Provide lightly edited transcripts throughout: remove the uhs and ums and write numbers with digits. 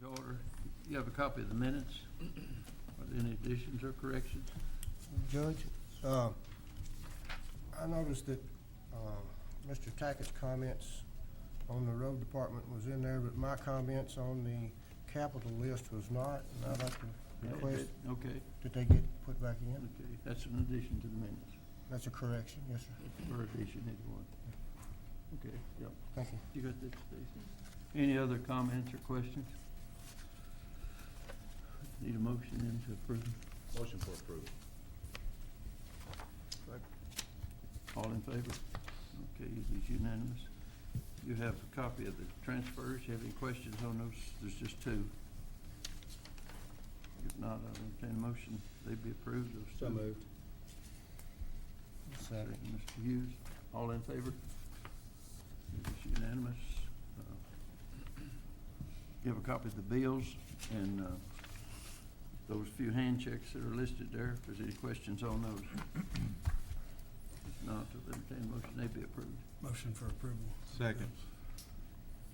to order. You have a copy of the minutes. Are there any additions or corrections? Judge, I noticed that Mr. Tackett's comments on the road department was in there, but my comments on the capital list was not, and I'd like to request Okay, that they get put back in. okay, that's an addition to the minutes. That's a correction, yes, sir. Or addition, either one. Okay, yep. Thank you. You got that, Stacy? Any other comments or questions? Need a motion then to approve? Motion for approval. All in favor? Okay, it is unanimous. You have a copy of the transfers. You have any questions on those? There's just two. If not, I'll entertain a motion. They be approved, those two. So moved. Second, Mr. Hughes. All in favor? It is unanimous. You have a copy of the bills and those few hand checks that are listed there. If there's any questions on those. If not, I'll entertain a motion. They be approved. Motion for approval. Second.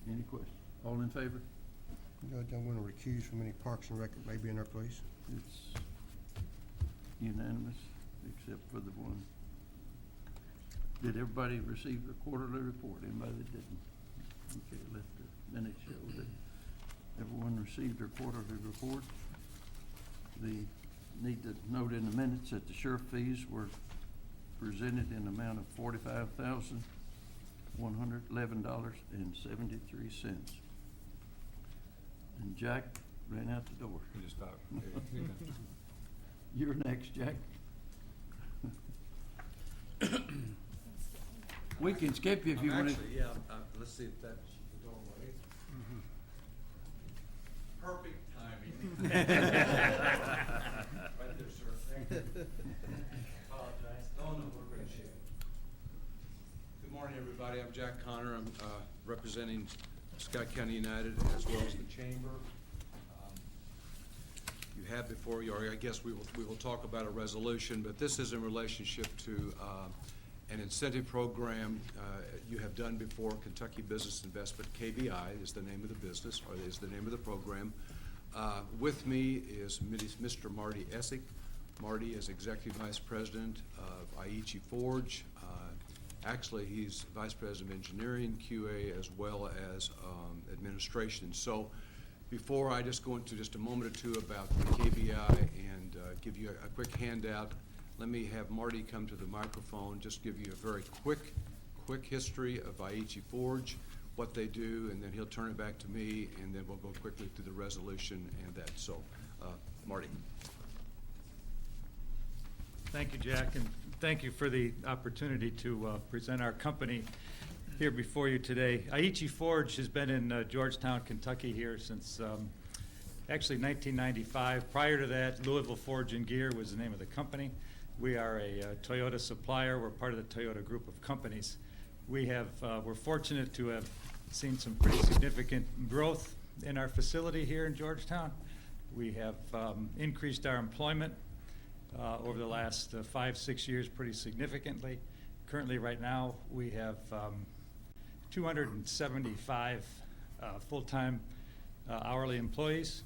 Any questions? All in favor? Judge, I'm gonna recuse from any Parks and Rec that may be in there, please. It's unanimous, except for the one. Did everybody receive the quarterly report? Anybody that didn't? Okay, let the minutes show that everyone received their quarterly report. Need to note in the minutes that the sheriff fees were presented in the amount of $45,111.73. And Jack ran out the door. We just stopped. You're next, Jack. We can skip you if you want to. Actually, yeah, let's see if that's the doorway. Perfect timing. Right there, sir. Thank you. Apologize. Oh, no, we're great shape. Good morning, everybody. I'm Jack Connor. I'm representing Scott County United as well as the Chamber. You have before you, or I guess we will talk about a resolution, but this is in relationship to an incentive program you have done before. Kentucky Business Investment, KBI is the name of the business, or is the name of the program. With me is Mr. Marty Essig. Marty is Executive Vice President of Aichi Forge. Actually, he's Vice President of Engineering, QA, as well as administration. So before I just go into just a moment or two about the KBI and give you a quick handout, let me have Marty come to the microphone, just give you a very quick history of Aichi Forge, what they do, and then he'll turn it back to me, and then we'll go quickly through the resolution and that. So, Marty. Thank you, Jack, and thank you for the opportunity to present our company here before you today. Aichi Forge has been in Georgetown, Kentucky here since actually 1995. Prior to that, Louisville Forge and Gear was the name of the company. We are a Toyota supplier. We're part of the Toyota group of companies. We're fortunate to have seen some pretty significant growth in our facility here in Georgetown. We have increased our employment over the last 5-6 years pretty significantly. Currently, right now, we have 275 full-time hourly employees.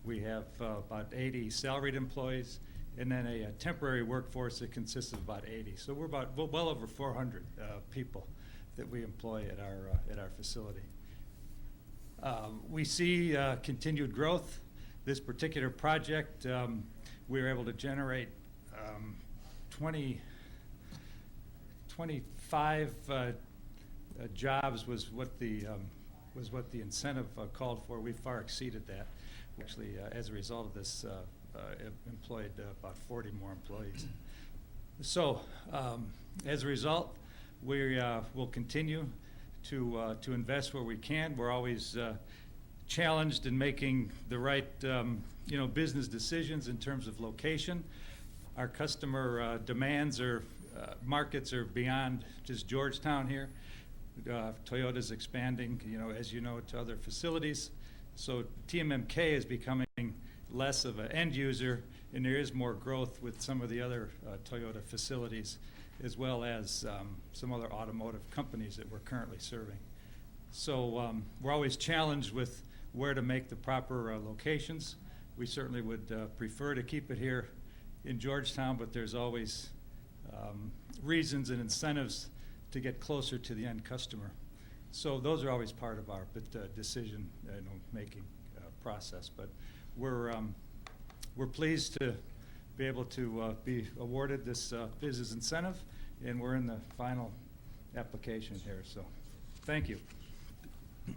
We have about 80 salaried employees, and then a temporary workforce that consists of about 80. So we're about well over 400 people that we employ at our facility. We see continued growth. This particular project, we were able to generate 25 jobs was what the incentive called for. We far exceeded that. Actually, as a result of this, employed about 40 more employees. So, as a result, we will continue to invest where we can. We're always challenged in making the right business decisions in terms of location. Our customer demands or markets are beyond just Georgetown here. Toyota's expanding, as you know, to other facilities. So TMMK is becoming less of an end user, and there is more growth with some of the other Toyota facilities, as well as some other automotive companies that we're currently serving. So we're always challenged with where to make the proper locations. We certainly would prefer to keep it here in Georgetown, but there's always reasons and incentives to get closer to the end customer. So those are always part of our decision making process. But we're pleased to be able to be awarded this business incentive, and we're in the final application here. So thank you. You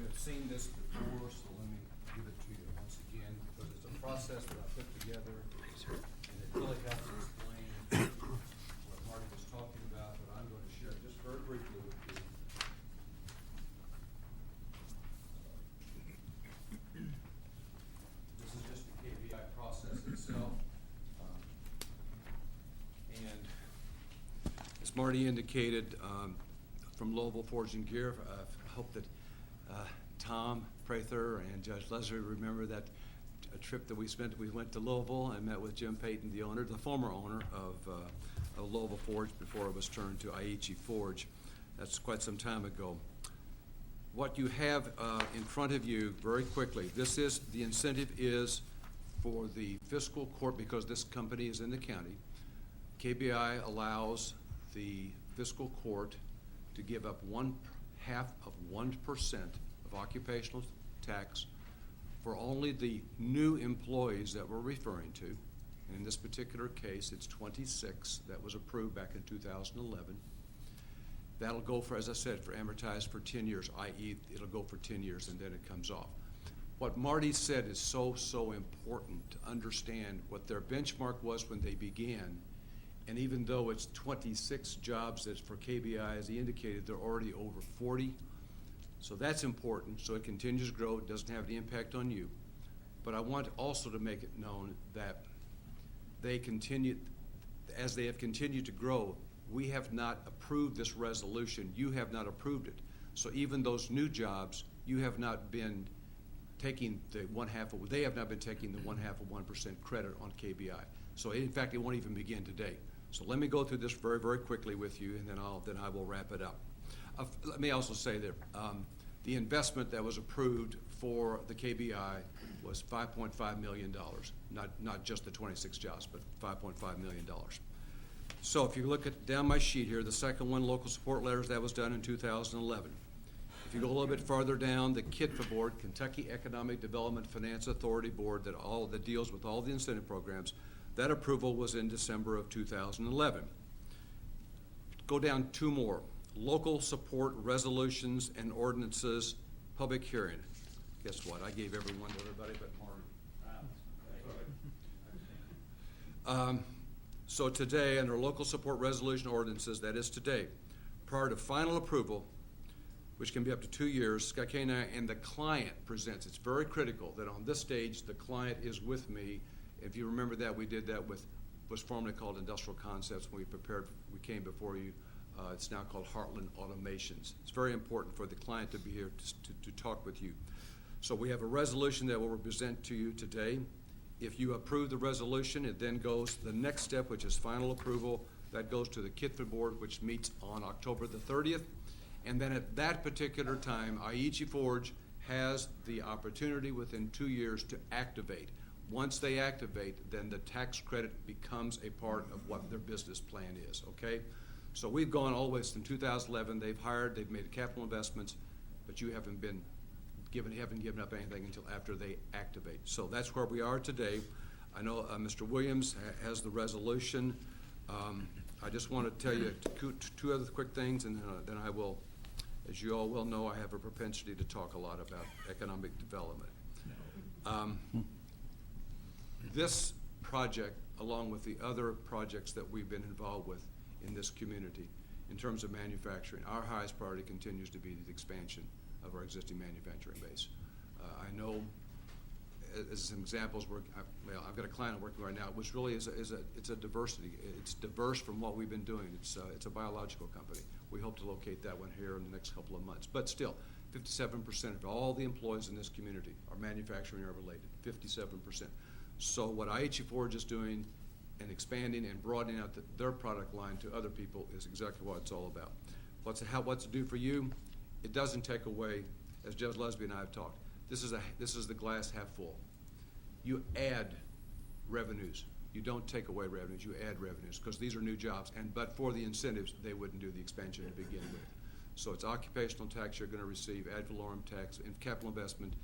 have seen this before, so let me give it to you once again, because it's a process that I put together, and it really helps explain what Marty was talking about, but I'm going to share just very briefly with you. This is just the KBI process itself. And as Marty indicated, from Louisville Forge and Gear, I hope that Tom Prather and Judge Leslie remember that a trip that we spent. We went to Louisville and met with Jim Payton, the owner, the former owner of Louisville Forge before it was turned to Aichi Forge. That's quite some time ago. What you have in front of you, very quickly, this is, the incentive is for the fiscal court, because this company is in the county. KBI allows the fiscal court to give up 1/2 of 1% of occupational tax for only the new employees that we're referring to. And in this particular case, it's 26 that was approved back in 2011. That'll go for, as I said, for amortized for 10 years, i.e. it'll go for 10 years and then it comes off. What Marty said is so important to understand what their benchmark was when they began. And even though it's 26 jobs that's for KBI, as he indicated, they're already over 40. So that's important, so it continues to grow. It doesn't have any impact on you. But I want also to make it known that they continue, as they have continued to grow, we have not approved this resolution. You have not approved it. So even those new jobs, you have not been taking the 1/2 of, they have not been taking the 1/2 of 1% credit on KBI. So in fact, it won't even begin today. So let me go through this very quickly with you, and then I will wrap it up. Let me also say that the investment that was approved for the KBI was $5.5 million, not just the 26 jobs, but $5.5 million. So if you look at down my sheet here, the second one, local support letters, that was done in 2011. If you go a little bit farther down, the KITFA board, Kentucky Economic Development Finance Authority board, that deals with all the incentive programs, that approval was in December of 2011. Go down 2 more. Local support resolutions and ordinances, public hearing. Guess what? I gave everyone to everybody but Marty. So today, under local support resolution ordinances, that is today, prior to final approval, which can be up to 2 years, Scott K&I and the client presents. It's very critical that on this stage, the client is with me. If you remember that, we did that with, was formerly called Industrial Concepts when we came before you. It's now called Heartland Automations. It's very important for the client to be here to talk with you. So we have a resolution that we'll present to you today. If you approve the resolution, it then goes to the next step, which is final approval. That goes to the KITFA board, which meets on October the 30th. And then at that particular time, Aichi Forge has the opportunity within 2 years to activate. Once they activate, then the tax credit becomes a part of what their business plan is, okay? So we've gone all the way from 2011. They've hired, they've made capital investments, but you haven't given up anything until after they activate. So that's where we are today. I know Mr. Williams has the resolution. I just want to tell you 2 other quick things, and then I will, as you all well know, I have a propensity to talk a lot about economic development. This project, along with the other projects that we've been involved with in this community, in terms of manufacturing, our highest priority continues to be the expansion of our existing manufacturing base. I know, as some examples, I've got a client I'm working right now, which really is a diversity. It's diverse from what we've been doing. It's a biological company. We hope to locate that one here in the next couple of months. But still, 57% of all the employees in this community are manufacturing or related, 57%. So what Aichi Forge is doing and expanding and broadening out their product line to other people is exactly what it's all about. What's it do for you? it doesn't take away, as Judge Lesby and I have talked, this is the glass half full. You add revenues. You don't take away revenues, you add revenues, because these are new jobs, but for the incentives, they wouldn't do the expansion to begin with. So it's occupational tax you're gonna receive, ad valorem tax, and capital investment.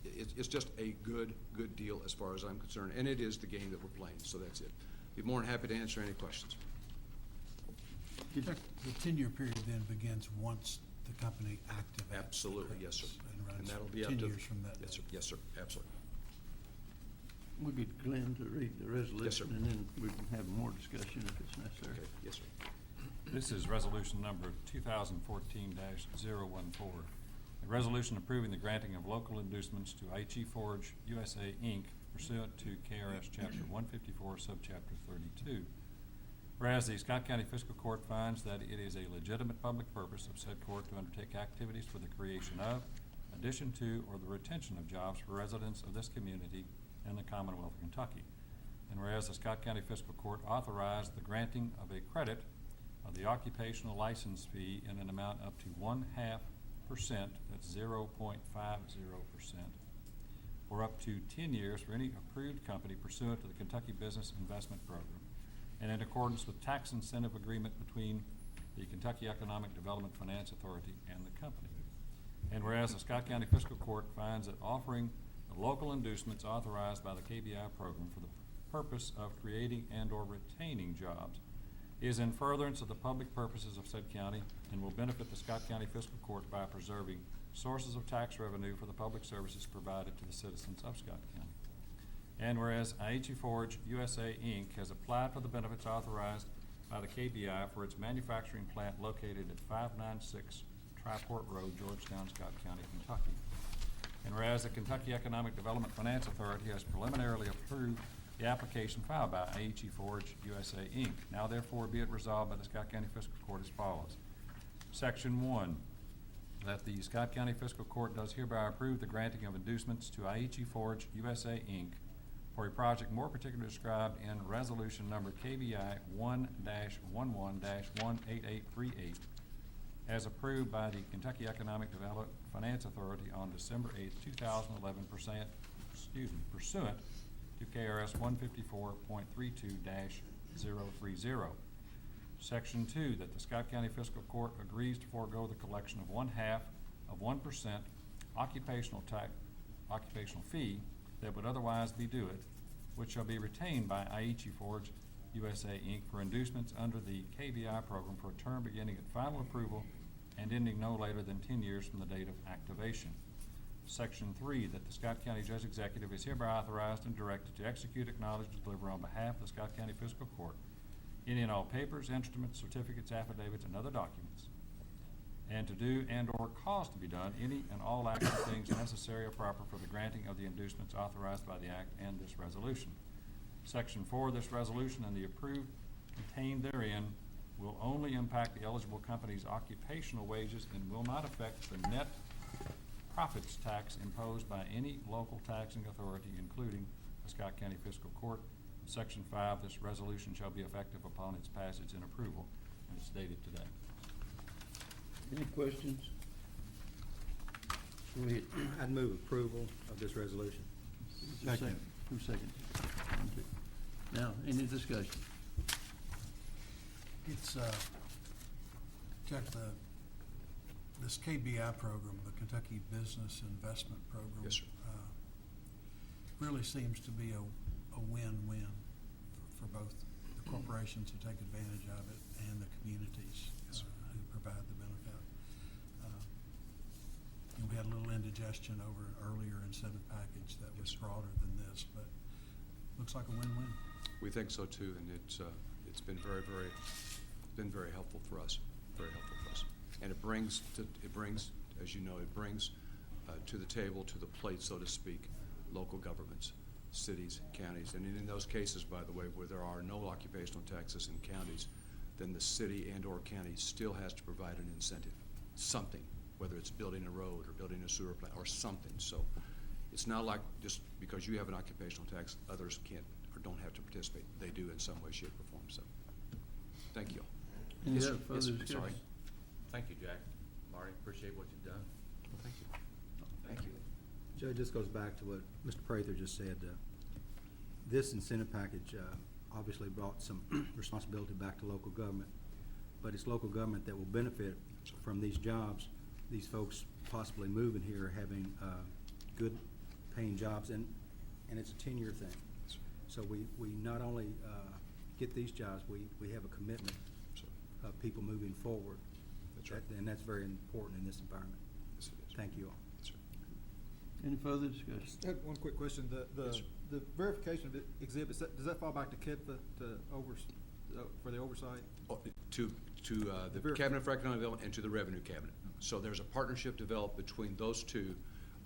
It's just a good deal as far as I'm concerned, and it is the game that we're playing, so that's it. Be more than happy to answer any questions. Did- The 10-year period then begins once the company activates. Absolutely, yes, sir. And runs And that'll be up 10 to. years from that Yes, sir, date. yes, sir, absolutely. We'll get Glenn to read the resolution, and then we can have more discussion if it's necessary. Okay, yes, sir. This is resolution number 2014-014. A resolution approving the granting of local inducements to I.G. Forge USA, Inc. pursuant to KRS Chapter 154, Subchapter 32. Whereas the Scott County Fiscal Court finds that it is a legitimate public purpose of said court to undertake activities for the creation of, addition to, or the retention of jobs for residents of this community in the Commonwealth of Kentucky. And whereas the Scott County Fiscal Court authorized the granting of a credit of the occupational license fee in an amount up to 0.5%, that's 0.50%, for up to 10 years for any approved company pursuant to the Kentucky Business Investment Program, and in accordance with tax incentive agreement between the Kentucky Economic Development Finance Authority and the company. And whereas the Scott County Fiscal Court finds that offering the local inducements authorized by the KBI program for the purpose of creating and/or retaining jobs is in furtherance of the public purposes of said county and will benefit the Scott County Fiscal Court by preserving sources of tax revenue for the public services provided to the citizens of Scott County. And whereas I.G. Forge USA, Inc. has applied for the benefits authorized by the KBI for its manufacturing plant located at 596 Triport Road, Georgetown, Scott County, Kentucky. And whereas the Kentucky Economic Development Finance Authority has preliminarily approved the application filed by I.G. Forge USA, Inc. Now therefore be it resolved by the Scott County Fiscal Court as follows. Section 1, that the Scott County Fiscal Court does hereby approve the granting of inducements to I.G. Forge USA, Inc. for a project more particularly described in resolution number KBI 1-11-18838 as approved by the Kentucky Economic Development Finance Authority on December 8, 2011, pursuant to KRS 154.32-030. Section 2, that the Scott County Fiscal Court agrees to forego the collection of 1/2 of 1% occupational fee that would otherwise be due it, which shall be retained by I.G. Forge USA, Inc. for inducements under the KBI program for a term beginning at final approval and ending no later than 10 years from the date of activation. Section 3, that the Scott County Judge Executive is hereby authorized and directed to execute, acknowledge, and deliver on behalf of the Scott County Fiscal Court any and all papers, instruments, certificates, affidavits, and other documents, and to do and/or cause to be done any and all acts and things necessary or proper for the granting of the inducements authorized by the Act and this resolution. Section 4 of this resolution and the approved contained therein will only impact the eligible company's occupational wages and will not affect the net profits tax imposed by any local taxing authority, including the Scott County Fiscal Court. Section 5, this resolution shall be effective upon its passage and approval, and it's dated today. Any questions? Go ahead. I'd move approval of this resolution. Is there a second? Who seconds? Now, any discussion? It's, Chuck, this KBI program, the Kentucky Business Investment Program. Yes, sir. Really seems to be a win-win for both the corporations who take advantage of it and the communities Yes, sir. who provide the benefit. And we had a little indigestion over an earlier incentive package that was Yes, sir. broader than this, but looks like a win-win. We think so too, and it's been very helpful for us, very helpful for us. And it brings, as you know, it brings to the table, to the plate, so to speak, local governments, cities, counties. And in those cases, by the way, where there are no occupational taxes in counties, then the city and/or county still has to provide an incentive, something, whether it's building a road or building a sewer plant or something. So it's not like just because you have an occupational tax, others can't or don't have to participate. They do in some way, shape, or form. So, thank you. Any Yes, other sir. further Yes, discussion? sorry. Thank you, Jack. Marty. Appreciate what you've done. Thank you. Thank you. Judge, this goes back to what Mr. Prather just said. This incentive package obviously brought some responsibility back to local government, but it's local government that will benefit from these jobs, these folks possibly moving here, having good paying jobs, and it's a 10-year thing. So we not only get these jobs, we have a commitment of people moving forward. That's right. And that's very important in this environment. Yes, it is. Thank you all. Yes, sir. Any further discussion? I had one quick question. Yes, sir. The verification of the exhibits, does that fall back to KIDFA for the oversight? To the Cabinet for Economic Development and to the Revenue Cabinet. So there's a partnership developed between those two,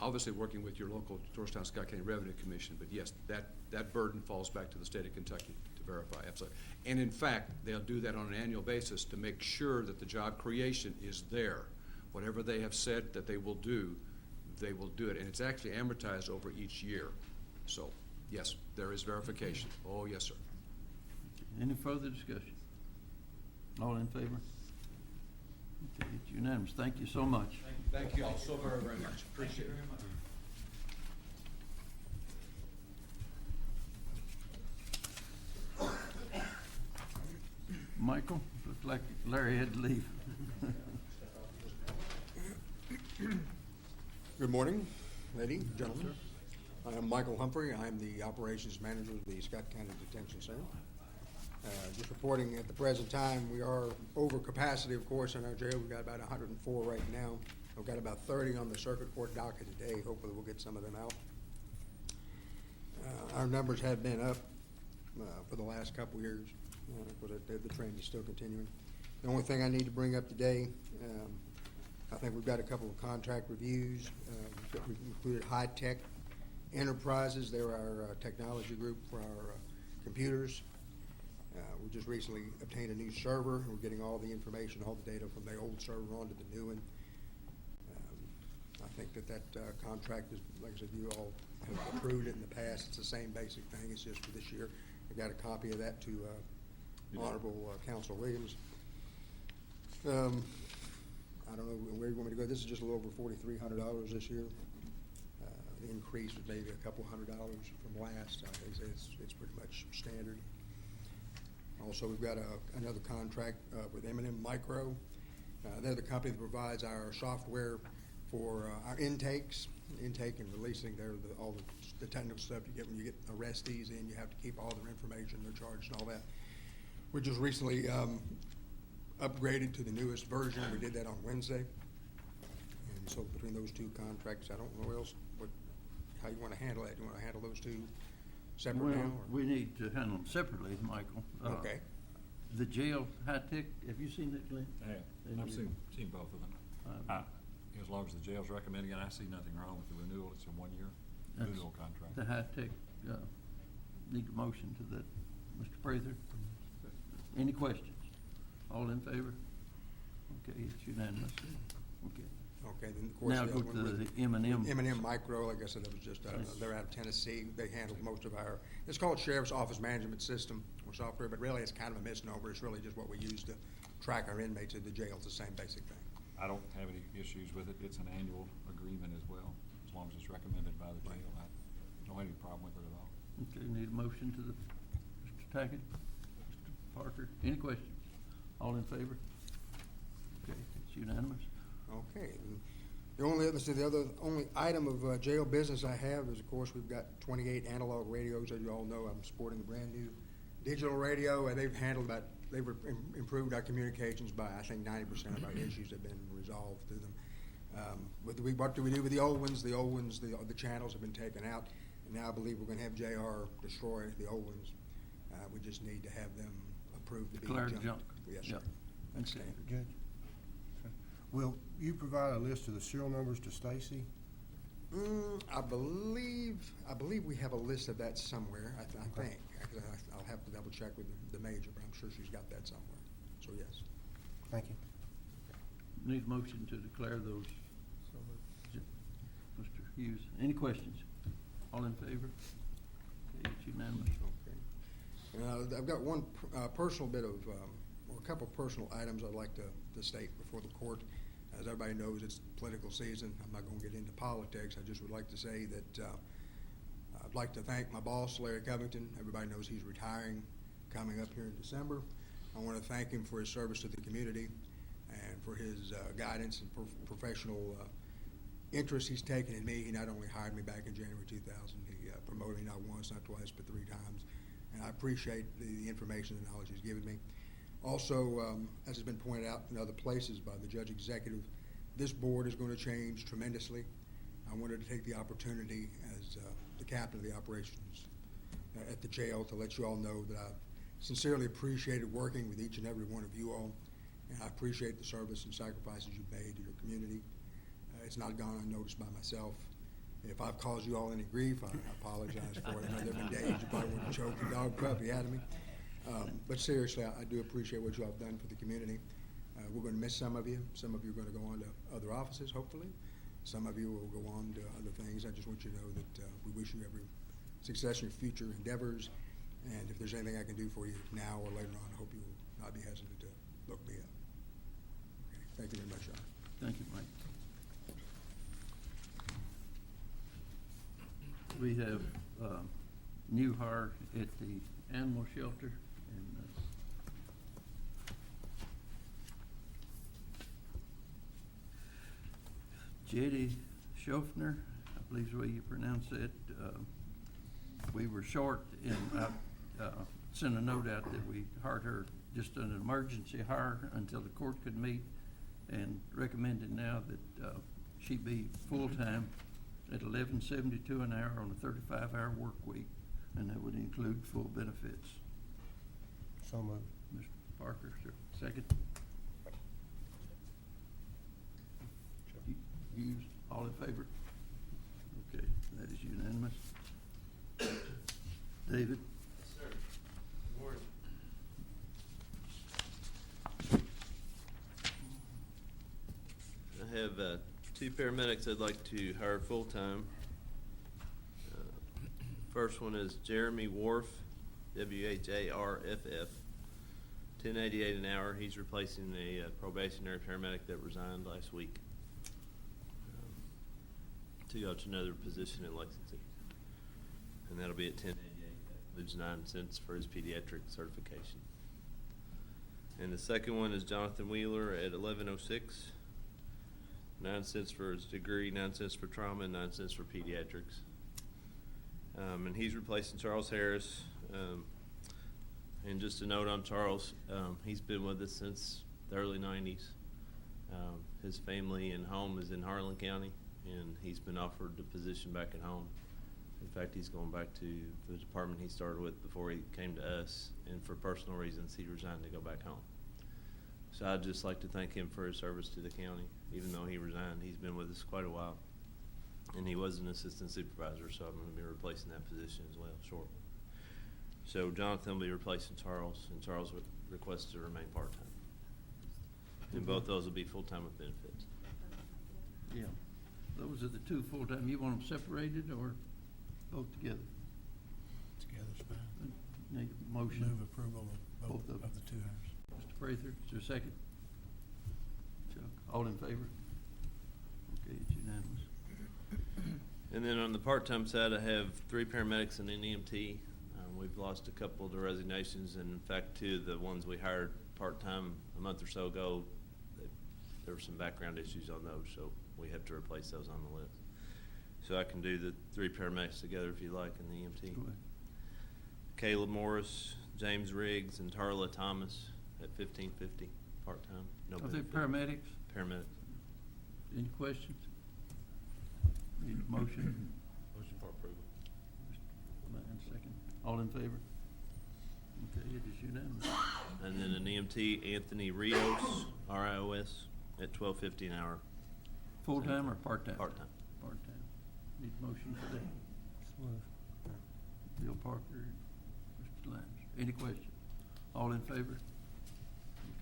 obviously working with your local Georgetown Scott County Revenue Commission, but yes, that burden falls back to the state of Kentucky to verify, absolutely. And in fact, they'll do that on an annual basis to make sure that the job creation is there. Whatever they have said that they will do it, and it's actually amortized over each year. So, yes, there is verification. Oh, yes, sir. Any further discussion? All in favor? Okay, it's unanimous. Thank you so much. Thank you all so very, very much. Appreciate it. Michael, looks like Larry had to leave. Good morning, lady, gentlemen. I am Michael Humphrey. I am the operations manager of the Scott County Detention Center. Just reporting at the present time, we are over capacity, of course, in our jail. We've got about 104 right now. We've got about 30 on the circuit court docket today. Hopefully we'll get some of them out. Our numbers have been up for the last couple of years. The trend is still continuing. The only thing I need to bring up today, I think we've got a couple of contract reviews. We've included High Tech Enterprises. They're our technology group for our computers. We just recently obtained a new server. We're getting all the information, all the data from the old server onto the new one. I think that contract is, like I said, you all have approved it in the past. It's the same basic thing. It's just for this year. I got a copy of that to Honorable Council Williams. I don't know where you want me to go. This is just a little over $4,300 this year. The increase was maybe a couple $100 from last. It's pretty much standard. Also, we've got another contract with M&M Micro. They're the company that provides our software for our intake and releasing all the technical stuff you get when you get arrestees in. You have to keep all their information, their charge and all that. We just recently upgraded to the newest version. We did that on Wednesday. And so between those two contracts, I don't know how you want to handle that. Do you want to handle those two separate now? Well, we need to handle them separately, Michael. Okay. The jail, High Tech, have you seen that, Glenn? I have. I've seen both of them. As long as the jail's recommending it, I see nothing wrong with the renewal. It's a one-year That's renewal contract. The High Tech, need a motion to that. Mr. Prather? Any questions? All in favor? Okay, it's unanimous. Okay. Okay, then of course. Now the go other one to with the M&M. M&M Micro, like I said, that was just, they're out of Tennessee. They handle most of it's called Sheriff's Office Management System or software, but really it's kind of a misnomer. It's really just what we use to track our inmates at the jail. It's the same basic thing. I don't have any issues with it. It's an annual agreement as well, as long as it's recommended by the jail. I don't have any problem with it at all. Okay, need a motion to the, Mr. Tackett, Mr. Parker, any questions? All in favor? Okay, it's unanimous. Okay. And the other only item of jail business I have is, of course, we've got 28 analog radios. As you all know, I'm sporting a brand new digital radio, and they've improved our communications by, I think, 90% of our issues have been resolved through them. What do we do with the old ones? The old ones, the channels have been taken out, and now I believe we're going to have JR destroy the old ones. We just need to have them approved to be Declared junked. junk. Yes, sir. Yep. That's Okay. standard. Judge? Will you provide a list of the serial numbers to Stacy? I believe we have a list of that somewhere, I think. I'll have to double check with the major, but I'm sure she's got that somewhere. So, yes. Thank you. Need a motion to declare those. Mr. Hughes, any questions? All in favor? Okay, it's unanimous. Okay. I've got one personal bit of, or a couple of personal items I'd like to state before the court. As everybody knows, it's political season. I'm not gonna get into politics. I just would like to say that, I'd like to thank my boss, Larry Covington. Everybody knows he's retiring, coming up here in December. I want to thank him for his service to the community and for his guidance and professional interest he's taken in me. He not only hired me back in January 2000, he promoted me not once, not twice, but 3 times. And I appreciate the information and knowledge he's given me. Also, as has been pointed out in other places by the judge executive, this board is going to change tremendously. I wanted to take the opportunity as the captain of the operations at the jail to let you all know that I've sincerely appreciated working with each and every one of you all, and I appreciate the service and sacrifices you've made to your community. It's not gone unnoticed by myself. If I've caused you all any grief, I apologize for it. I know there have been days you probably want to choke the dog puppy out of me. But seriously, I do appreciate what you all have done for the community. We're going to miss some of you. Some of you are going to go on to other offices, hopefully. Some of you will go on to other things. I just want you to know that we wish you every success in your future endeavors. And if there's anything I can do for you now or later on, I hope you will not be hesitant to look me up. Okay. Thank you very much, Your Honor. Thank you, Mike. We have new hire at the animal shelter, and Jetty Schofner, I believe is the way you pronounce it. We were short, and I sent a note out that we hired her just an emergency hire until the court could meet, and recommended now that she be full-time at $11.72 an hour on a 35-hour work week, and that would include full benefits. So moved. Mr. Parker, sir, second. Hughes, all in favor? Okay, that is unanimous. David? Yes, sir. Good morning. I have 2 paramedics I'd like to hire full-time. First one is Jeremy Wharf, WHARFF, $10.88 an hour. He's replacing a probationary paramedic that resigned last week to go to another position in Lexington. And that'll be at $10.88. That includes 9 cents for his pediatric certification. And the second one is Jonathan Wheeler at $11.06. 9 cents for his degree, 9 cents for trauma, and 9 cents for pediatrics. And he's replacing Charles Harris. And just a note on Charles, he's been with us since the early 90s. His family and home is in Harlan County, and he's been offered the position back at home. In fact, he's going back to the department he started with before he came to us, and for personal reasons, he resigned to go back home. So I'd just like to thank him for his service to the county. Even though he resigned, he's been with us quite a while. And he was an assistant supervisor, so I'm going to be replacing that position as well shortly. So Jonathan will be replacing Charles, and Charles would request to remain part-time. And both those will be full-time with benefits. Yeah. Those are the 2 full-time. You want them separated or both together? Together's fine. Need a motion? Move approval of both Both of of the 2 hires. Mr. Prather, is there a second? Chuck, all in favor? Okay, it's unanimous. And then on the part-time side, I have 3 paramedics and an EMT. We've lost a couple of the resignations, and in fact, 2 of the ones we hired part-time a month or so ago, there were some background issues on those, so we have to replace those on the list. So I can do the 3 paramedics together if you like, and the EMT. Go ahead. Caleb Morris, James Riggs, and Tarla Thomas at $15.50 part-time. No Are they benefit. paramedics? Paramedics. Any questions? Need a motion? Motion for approval. Mr. Lyons, second. All in favor? Okay, it is unanimous. And then an EMT, Anthony Rios, RIOS, at $12.50 an hour. Full-time or part-time? Part-time. Part-time. Need a motion for that? So moved. Bill Parker, Mr. Lyons. Any questions? All in favor?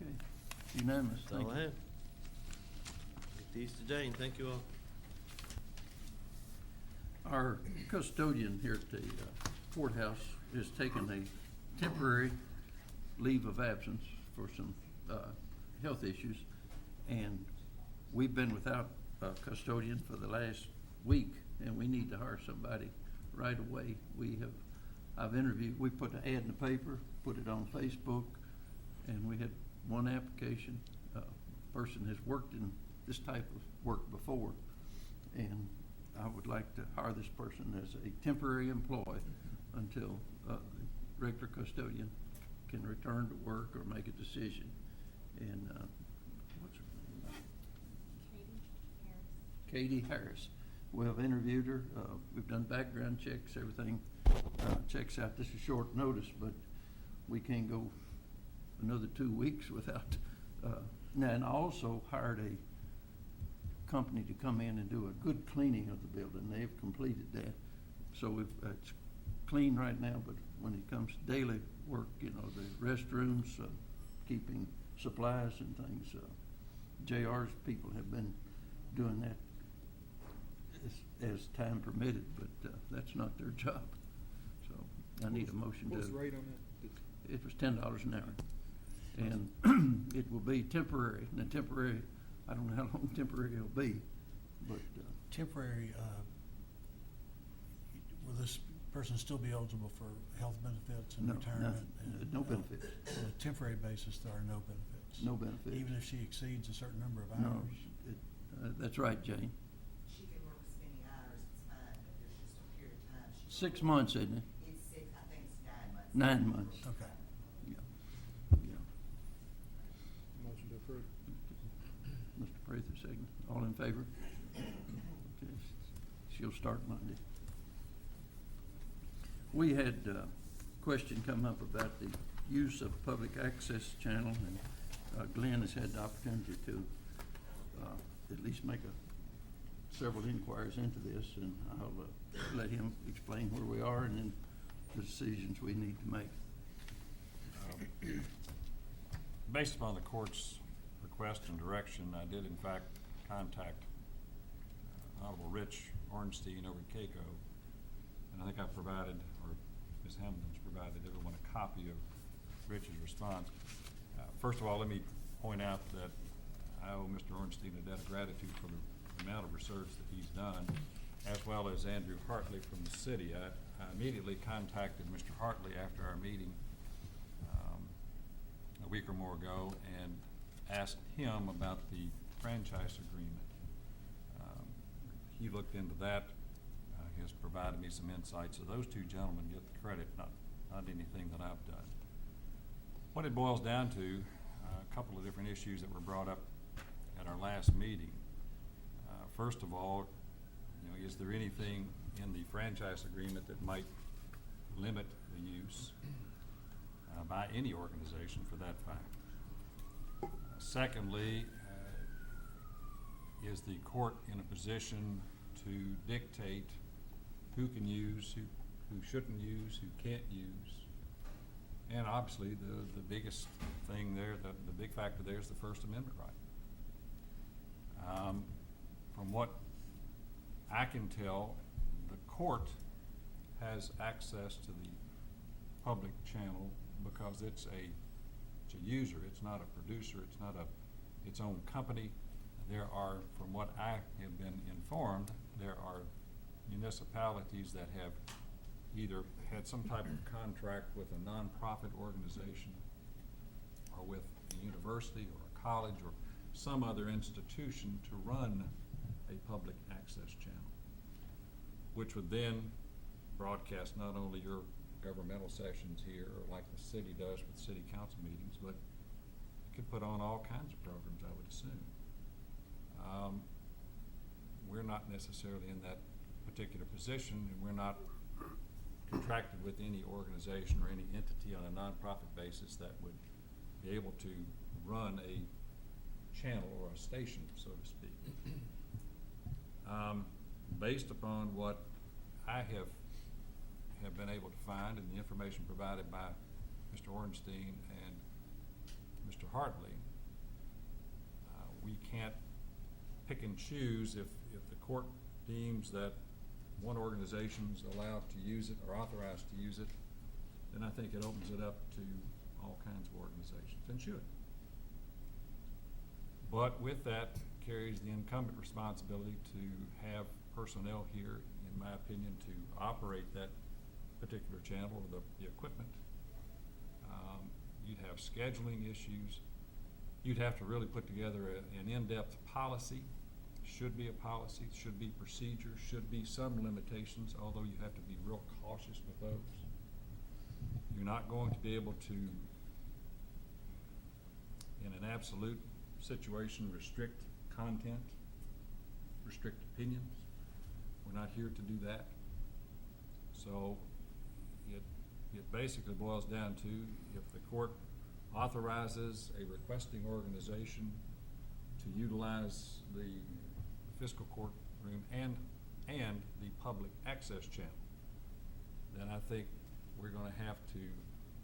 Okay, unanimous. That's Thank all I you. have. Get these to Jane. Thank you all. Our custodian here at the courthouse has taken a temporary leave of absence for some health issues, and we've been without a custodian for the last week, and we need to hire somebody right away. I've interviewed, we put an ad in the paper, put it on Facebook, and we had one application. Person has worked in this type of work before, and I would like to hire this person as a temporary employee until the regular custodian can return to work or make a decision. And what's her name? Katie Harris. We have interviewed her. We've done background checks, everything checks out. This is short notice, but we can't go another 2 weeks without. And I also hired a company to come in and do a good cleaning of the building. They've completed that. So it's clean right now, but when it comes to daily work, you know, the restrooms, keeping supplies and things, JR's people have been doing that as time permitted, but that's not their job. So I need a motion to. What was the rate on that? It was $10 an hour. And it will be temporary. Now temporary, I don't know how long temporary it'll be, but Temporary, will this person still be eligible for health benefits and no, retirement? nothing, and- no benefits, On a temporary basis, there are no benefits? no benefits. Even if she exceeds a certain number of No, hours? that's right, Jane. She can work as many hours, it's fine, but there's just a period of time. 6 months, isn't it? It's six, I think it's 9 months. 9 months. Okay. Yeah. Motion to approve. Mr. Prather, second. All in favor? Okay. She'll start Monday. We had a question come up about the use of public access channel, and Glenn has had the opportunity to at least make several inquiries into this, and I'll let him explain where we are and then the decisions we need to make. Based upon the court's request and direction, I did in fact contact Honorable Rich Ornstein over at CAECO, and I think I've provided, or Ms. Hamilton's provided everyone a copy of Rich's response. First of all, let me point out that I owe Mr. Ornstein a debt of gratitude for the amount of research that he's done, as well as Andrew Hartley from the city. I immediately contacted Mr. Hartley after our meeting a week or more ago and asked him about the franchise agreement. He looked into that, has provided me some insight, so those two gentlemen get the credit, not anything that I've done. What it boils down to, a couple of different issues that were brought up at our last meeting. First of all, you know, is there anything in the franchise agreement that might limit the use by any organization for that fact? Secondly, is the court in a position to dictate who can use, who shouldn't use, who can't use? And obviously, the biggest thing there, the big factor there is the First Amendment right. From what I can tell, the court has access to the public channel because it's a user, it's not a producer, it's not its own company. There are, from what I have been informed, there are municipalities that have either had some type of contract with a nonprofit organization or with a university or a college or some other institution to run a public access channel, which would then broadcast not only your governmental sessions here, or like the city does with city council meetings, but it could put on all kinds of programs, I would assume. We're not necessarily in that particular position, and we're not contracted with any organization or any entity on a nonprofit basis that would be able to run a channel or a station, so to speak. Based upon what I have been able to find and the information provided by Mr. Ornstein and Mr. Hartley, we can't pick and choose if the court deems that one organization's allowed to use it or authorized to use it, then I think it opens it up to all kinds of organizations, and should. But with that, carries the incumbent responsibility to have personnel here, in my opinion, to operate that particular channel or the equipment. You'd have scheduling issues. You'd have to really put together an in-depth policy. Should be a policy, should be procedures, should be some limitations, although you have to be real cautious with those. You're not going to be able to, in an absolute situation, restrict content, restrict opinions. We're not here to do that. So it basically boils down to, if the court authorizes a requesting organization to utilize the fiscal court room and the public access channel, then I think we're gonna have to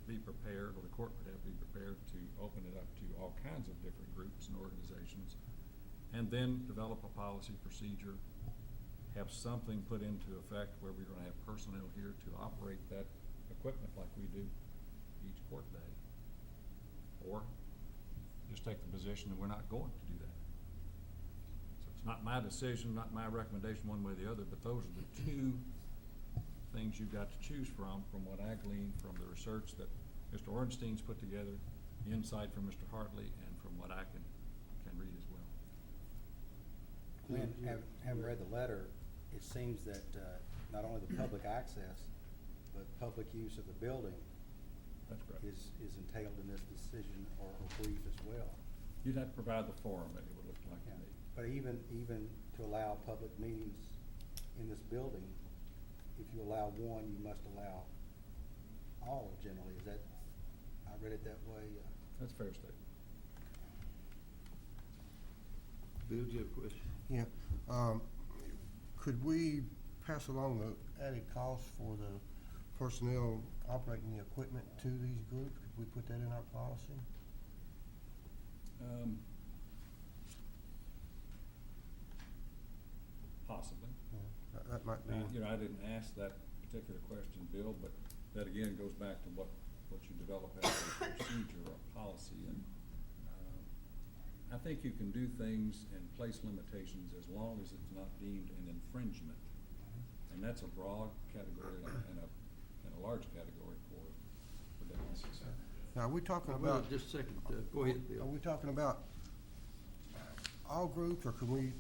be prepared, or the court would have to be prepared to open it up to all kinds of different groups and organizations, and then develop a policy procedure, have something put into effect where we're gonna have personnel here to operate that equipment like we do each court day. Or just take the position that we're not going to do that. So it's not my decision, not my recommendation one way or the other, but those are the two things you've got to choose from what I gleaned from the research that Mr. Ornstein's put together, the insight from Mr. Hartley, and from what I can read as well. Glenn, having read the letter, it seems that not only the public access, but public use of the building That's correct. is entailed in this decision or brief as well. You'd have to provide the forum, it would look like to me. But even to allow public meetings in this building, if you allow one, you must allow all generally. Is that, I read it that way? That's a fair statement. Bill, do you have a question? Yeah. Could we pass along the added cost for the personnel operating the equipment to these groups? Could we put that in our policy? Possibly. Yeah, that might be. I didn't ask that particular question, Bill, but that again goes back to what you develop as a procedure or policy. And I think you can do things and place limitations as long as it's not deemed an infringement. And that's a broad category and a large category for businesses. Now, are we talking Well, about, just a second, go ahead, are Bill. we talking about all groups, or can we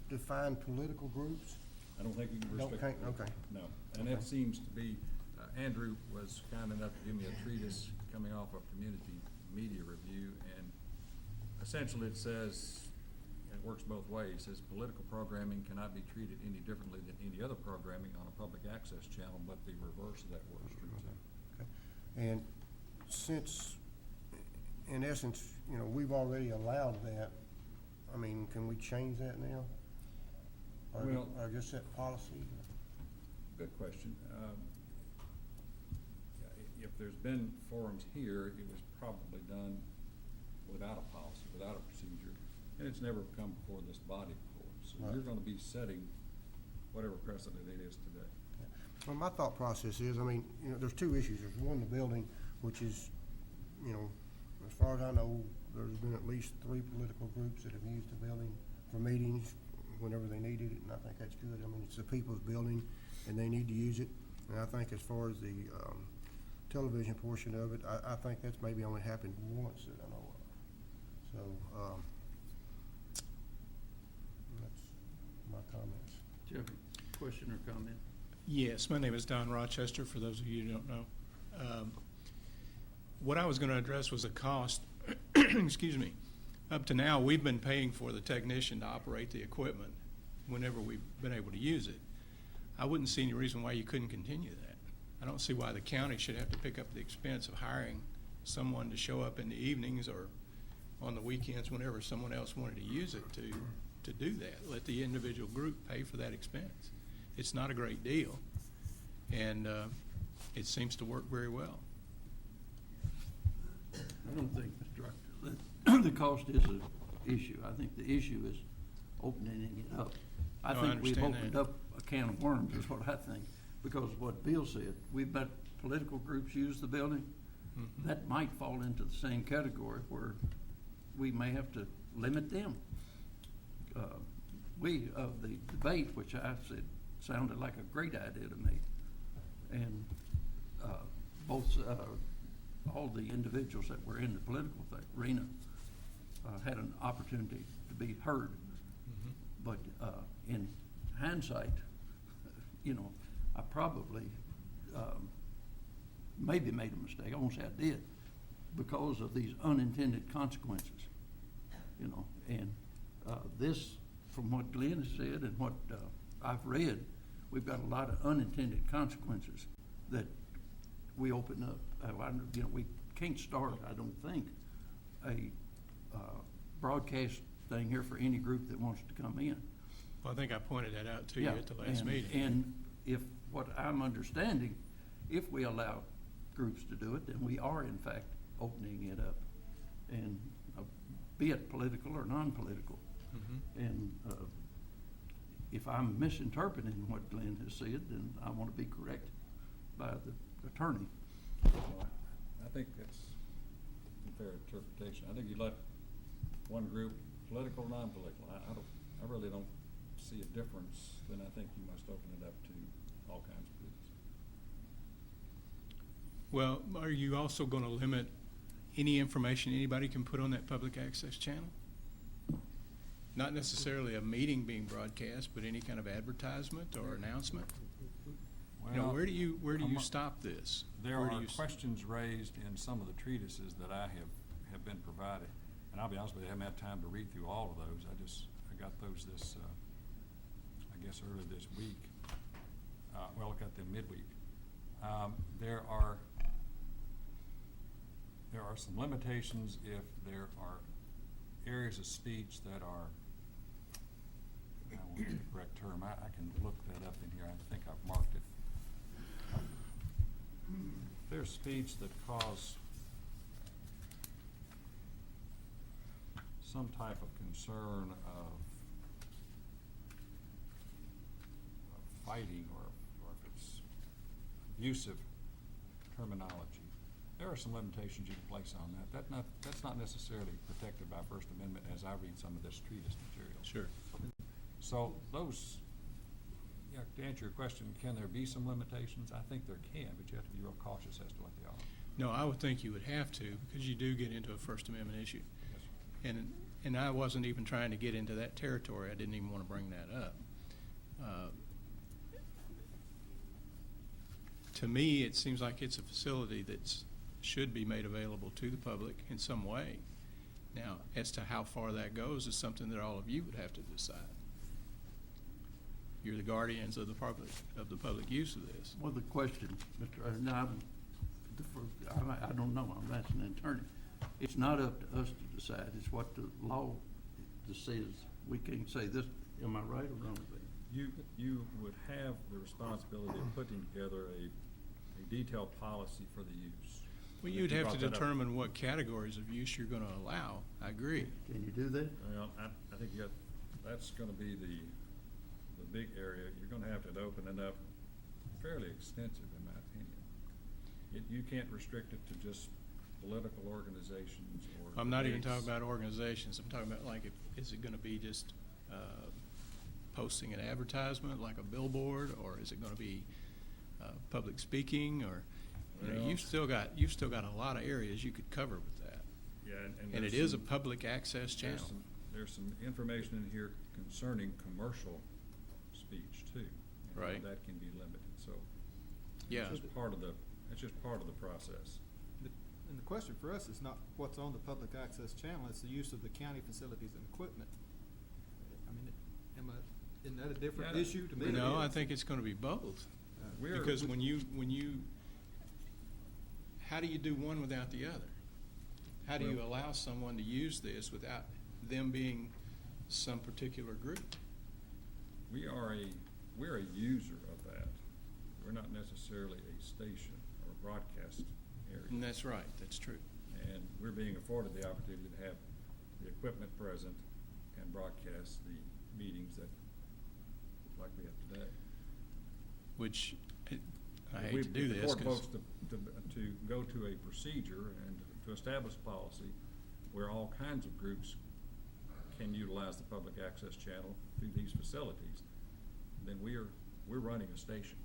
define political groups? I don't think you can Don't restrict. can't- okay. No, and that seems to be, Andrew was kind enough to give me a treatise coming off of Community Media Review, and essentially it says, and it works both ways, it says political programming cannot be treated any differently than any other programming on a public access channel, but the reverse of that works true too. Okay. And since, in essence, we've already allowed that, I mean, can we change that now? Or just set policy? Good question. If there's been forums here, it was probably done without a policy, without a procedure, and it's never come before this body before. So Right. you're gonna be setting whatever precedent it is today. Well, my thought process is, there's two issues. There's one, the building, which is, as far as I know, there's been at least 3 political groups that have used the building for meetings whenever they needed it, and I think that's good. It's the people's building, and they need to use it. And I think as far as the television portion of it, I think that's maybe only happened once that I know of. So, that's my comments. Do you have a question or comment? Yes, my name is Don Rochester, for those of you who don't know. What I was going to address was a cost. Excuse me. Up to now, we've been paying for the technician to operate the equipment whenever we've been able to use it. I wouldn't see any reason why you couldn't continue that. I don't see why the county should have to pick up the expense of hiring someone to show up in the evenings or on the weekends whenever someone else wanted to use it to do that. Let the individual group pay for that expense. It's not a great deal, and it seems to work very well. I don't think, Mr. Director, that the cost is an issue. I think the issue is opening it up. I No, I think we've understand opened that. up a can of worms, is what I think, because of what Bill said. We've let political groups use the building. Mhm. That might fall into the same category where we may have to limit them. the debate, which I said sounded like a great idea to me, and all the individuals that were in the political arena had an opportunity to be heard. But in hindsight, I probably maybe made a mistake. I won't say I did, because of these unintended consequences. And this, from what Glenn has said and what I've read, we've got a lot of unintended consequences that we open up. We can't start, I don't think, a broadcast thing here for any group that wants to come in. Well, I think I pointed that out to you Yeah, at the last and- meeting. And if, what I'm understanding, if we allow groups to do it, then we are in fact opening it up, and be it political or non-political. Mhm. And if I'm misinterpreting what Glenn has said, then I want to be corrected by the attorney. I think that's a fair interpretation. I think you let one group, political or non-political, I really don't see a difference, then I think you must open it up to all kinds of groups. Well, are you also going to limit any information anybody can put on that public access channel? Not necessarily a meeting being broadcast, but any kind of advertisement or announcement? Well, Where do you I'm- stop this? There Where do are you questions raised in some of the treatises that I have been provided, and I'll be honest with you, I haven't had time to read through all of those. I got those this, I guess early this week. Well, I got them midweek. There are some limitations if there are areas of speech that are, I don't want to use the correct term, I can look that up in here, I think I've marked it. There's speech that cause some type of concern of fighting, or if it's abusive terminology. There are some limitations you can place on that. That's not necessarily protected by First Amendment as I read some of this treatise material. Sure. So those, to answer your question, can there be some limitations? I think there can, but you have to be real cautious as to what they are. No, I would think you would have to, because you do get into a First Amendment issue. Yes. And I wasn't even trying to get into that territory. I didn't even want to bring that up. To me, it seems like it's a facility that should be made available to the public in some way. Now, as to how far that goes is something that all of you would have to decide. You're the guardians of the public use of this. Well, the question, Mr. I don't know, I'm asking an attorney. It's not up to us to decide, it's what the law says. We can't say this, am I right or wrong with that? You would have the responsibility of putting together a detailed policy for the use. Well, If you'd you have to brought that up. determine what categories of use you're going to allow. I agree. Can you do that? Well, I think that's gonna be the big area. You're gonna have to open it up fairly extensive, in my opinion. You can't restrict it to just political organizations or. I'm not even debates. talking about organizations. I'm talking about is it going to be just posting an advertisement like a billboard, or is it going to be public speaking, or Well, you've still got a lot of areas you could cover with that. Yeah, and And there's it is a some- public access channel. There's some information in here concerning commercial speech too. and how Right. That can be limited, so. Yeah. It's just part of the process. And the question for us is not what's on the public access channel, it's the use of the county facilities and equipment. I mean, isn't that a different Yeah, issue to me? No, I think it's going to be both. Because when you, how do you do one without the other? How do you Well- allow someone to use this without them being some particular group? We're a user of that. We're not necessarily a station or a broadcast area. And that's right, that's true. And we're being afforded the opportunity to have the equipment present and broadcast the meetings like we have today. Which, I If hate to do we this, afford 'cause- folks to go to a procedure and to establish policy where all kinds of groups can utilize the public access channel through these facilities, then we're running a station.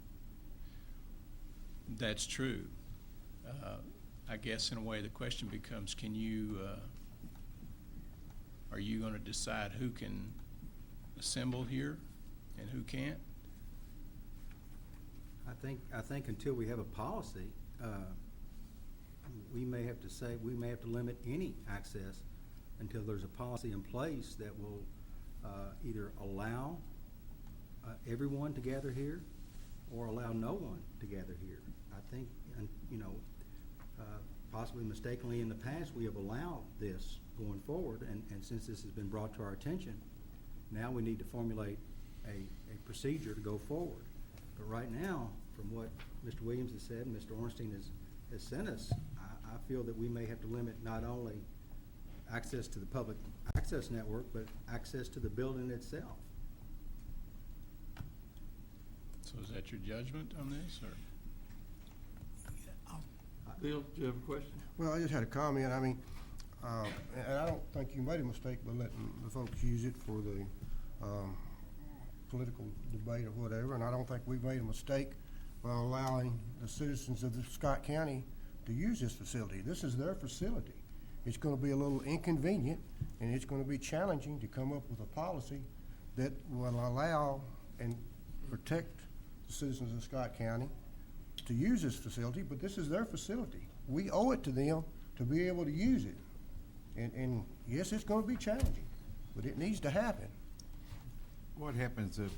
That's true. I guess in a way, the question becomes, are you gonna decide who can assemble here and who can't? I think until we have a policy, we may have to limit any access until there's a policy in place that will either allow everyone to gather here or allow no one to gather here. I think, possibly mistakenly in the past, we have allowed this going forward, and since this has been brought to our attention, now we need to formulate a procedure to go forward. But right now, from what Mr. Williams has said and Mr. Ornstein has sent us, I feel that we may have to limit not only access to the public access network, but access to the building itself. So is that your judgment on this, or? Bill, do you have a question? Well, I just had a comment. I mean, and I don't think you made a mistake by letting the folks use it for the political debate or whatever, and I don't think we made a mistake by allowing the citizens of Scott County to use this facility. This is their facility. It's gonna be a little inconvenient, and it's gonna be challenging to come up with a policy that will allow and protect the citizens of Scott County to use this facility, but this is their facility. We owe it to them to be able to use it. And yes, it's gonna be challenging, but it needs to happen. What happens if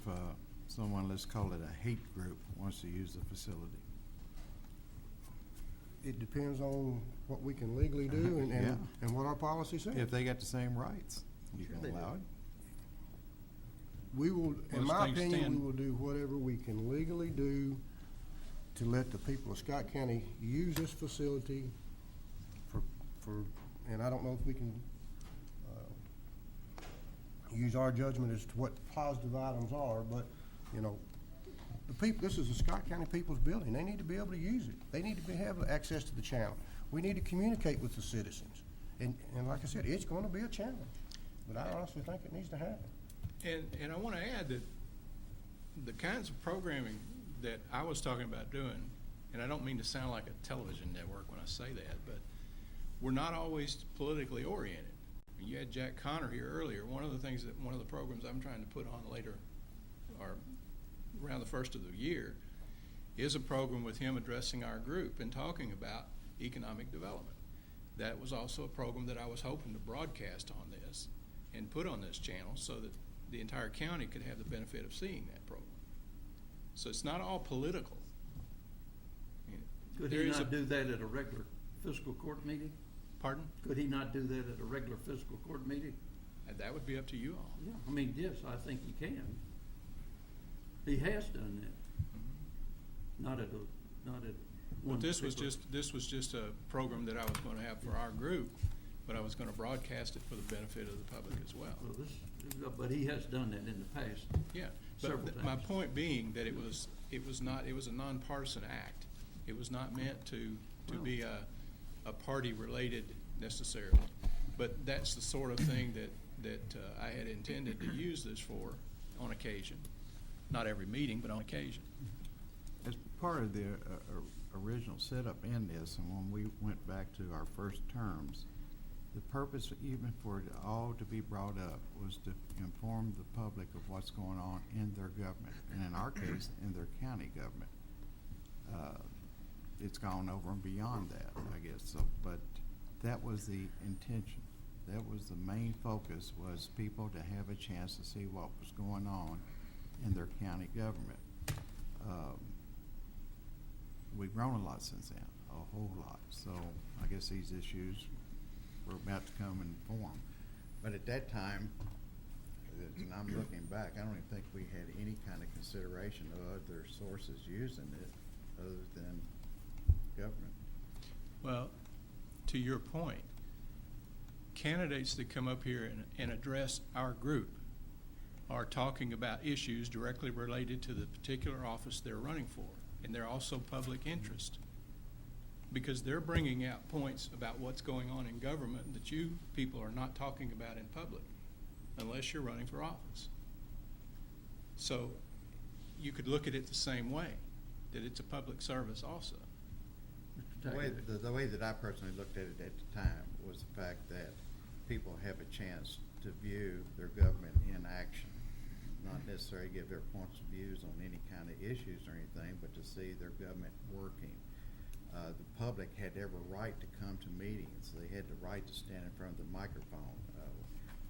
someone, let's call it a hate group, wants to use the facility? It depends on what we can legally do Yeah. and what our policy says. If they got the same rights, you Sure can they do. allow it. We will, in Well, my things opinion, stand- we will do whatever we can legally do to let the people of Scott County use this facility for, and I don't know if we can, use our judgment as to what positive items are, but, the people, this is the Scott County people's building. They need to be able to use it. They need to have access to the channel. We need to communicate with the citizens. And like I said, it's gonna be a challenge, but I honestly think it needs to happen. And I want to add that the kinds of programming that I was talking about doing, and I don't mean to sound like a television network when I say that, but we're not always politically oriented. You had Jack Connor here earlier. One of the programs I'm trying to put on later, or around the first of the year, is a program with him addressing our group and talking about economic development. That was also a program that I was hoping to broadcast on this and put on this channel so that the entire county could have the benefit of seeing that program. So it's not all political. Could There he is not do that at a regular fiscal court meeting? Pardon? Could he not do that at a regular fiscal court meeting? That would be up to you all. Yeah, I mean, yes, I think he can. He has done that. Not at Well, one this was particular- just a program that I was going to have for our group, but I was going to broadcast it for the benefit of the public as well. Well, but he has done that in the past. Yeah, Several but my times. point being that it was a nonpartisan act. It was not meant to be a party related necessarily. But that's the sort of thing that I had intended to use this for on occasion. Not every meeting, but on occasion. As part of the original setup in this, and when we went back to our first terms, the purpose even for it all to be brought up was to inform the public of what's going on in their government, and in our case, in their county government. It's gone over and beyond that, I guess, so, but that was the intention. That was the main focus, was people to have a chance to see what was going on in their county government. We've grown a lot since then, a whole lot, so I guess these issues were about to come and form. But at that time, and I'm looking back, I don't even think we had any kind of consideration of other sources using it other than government. Well, to your point, candidates that come up here and address our group are talking about issues directly related to the particular office they're running for, and they're also public interest, because they're bringing out points about what's going on in government that you people are not talking about in public. unless you're running for office. So you could look at it the same way, that it's a public service also. Mr. The way, Taggart. the way that I personally looked at it at the time was the fact that people have a chance to view their government in action. Not necessarily give their points of views on any kind of issues or anything, but to see their government working. The public had every right to come to meetings. They had the right to stand in front of the microphone.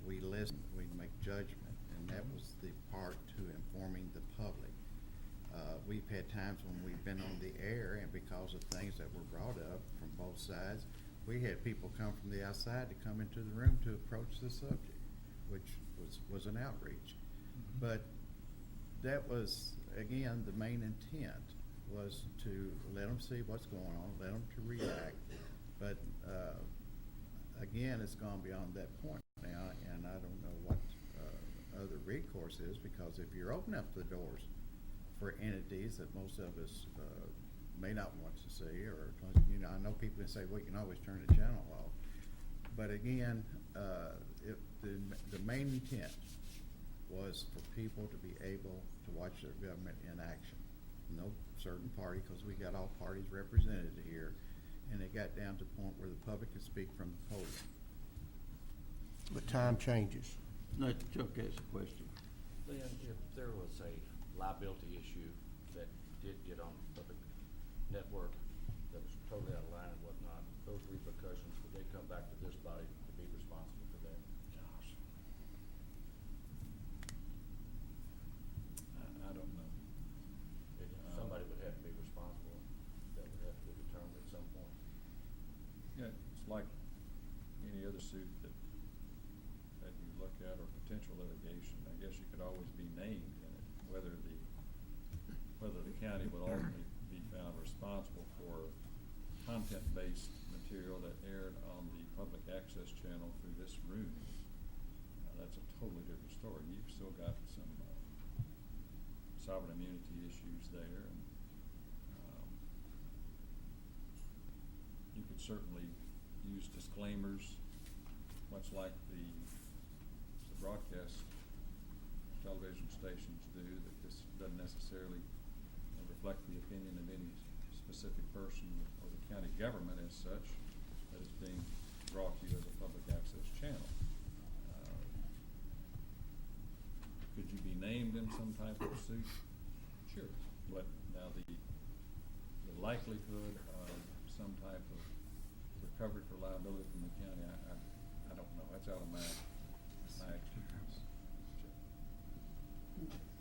We listened, we make judgment, and that was the part to informing the public. We've had times when we've been on the air, and because of things that were brought up from both sides, we had people come from the outside to come into the room to approach the subject, which was an outreach. But that was, again, the main intent was to let them see what's going on, let them to react. But again, it's gone beyond that point now, and I don't know what other recourse is, because if you're opening up the doors for entities that most of us may not want to see, or, you know, I know people can say, well, you can always turn the channel off. But again, if the main intent was for people to be able to watch their government in action. No certain party, because we got all parties represented here, and it got down to the point where the public could speak from the podium. But time changes. No, Chuck has a question. Lynn, if there was a liability issue that did get on public network that was totally out of line and whatnot, those repercussions, would they come back to this body to be responsible for that? Gosh. I don't know. Somebody would have to be responsible. That would have to be determined at some point. Yeah, it's like any other suit that you look at, or potential litigation. I guess you could always be named in it, whether the county would ultimately be found responsible for content-based material that aired on the public access channel through this room. That's a totally different story. You've still got some sovereign immunity issues there, and you could certainly use disclaimers, much like the broadcast television stations do, that this doesn't necessarily reflect the opinion of any specific person or the county government as such that is being brought to you as a public access channel. Could you be named in some type of suit? Sure. But now the likelihood of some type of recovery for liability from the county, I don't know. That's out of my expertise.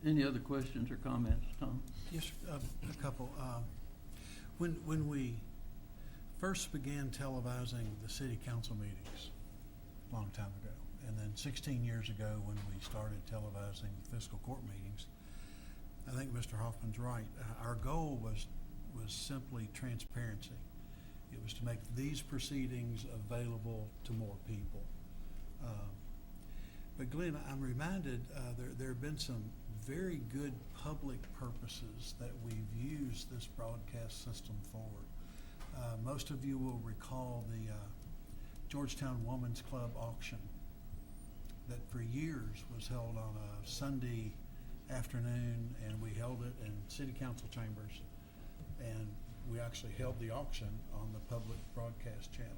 Any other questions or comments, Tom? Yes, a couple. When we first began televising the city council meetings a long time ago, and then 16 years ago when we started televising fiscal court meetings, I think Mr. Hoffman's right. Our goal was simply transparency. It was to make these proceedings available to more people. But Glenn, I'm reminded there have been some very good public purposes that we've used this broadcast system for. Most of you will recall the Georgetown Women's Club auction that for years was held on a Sunday afternoon, and we held it in city council chambers, and we actually held the auction on the public broadcast channel.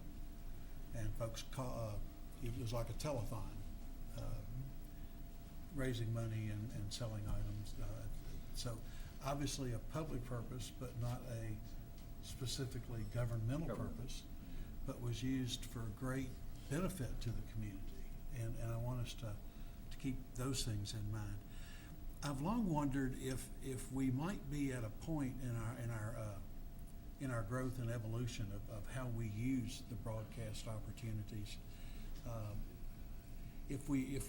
And folks, it was like a telethon, raising money and selling items. So obviously a public purpose, but not a specifically governmental purpose, but was used for great benefit to the community. And I want us to keep those things in mind. I've long wondered if we might be at a point in our growth and evolution of how we use the broadcast opportunities. If we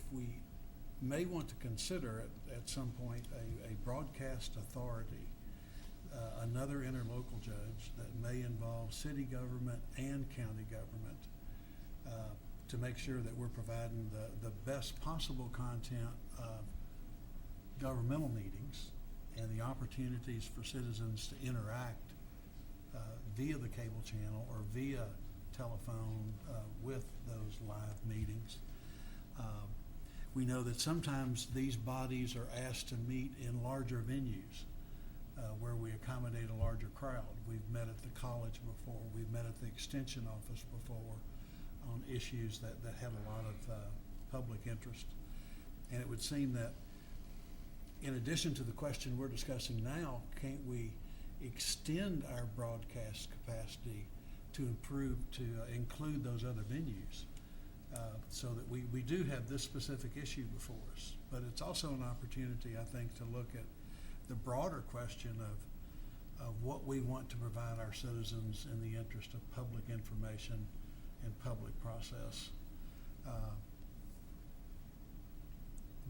may want to consider at some point a broadcast authority, another interlocal judge that may involve city government and county government, to make sure that we're providing the best possible content of governmental meetings and the opportunities for citizens to interact via the cable channel or via telephone with those live meetings. We know that sometimes these bodies are asked to meet in larger venues where we accommodate a larger crowd. We've met at the college before. We've met at the extension office before on issues that had a lot of public interest. And it would seem that in addition to the question we're discussing now, can't we extend our broadcast capacity to include those other venues? So that we do have this specific issue before us. But it's also an opportunity, I think, to look at the broader question of what we want to provide our citizens in the interest of public information and public process.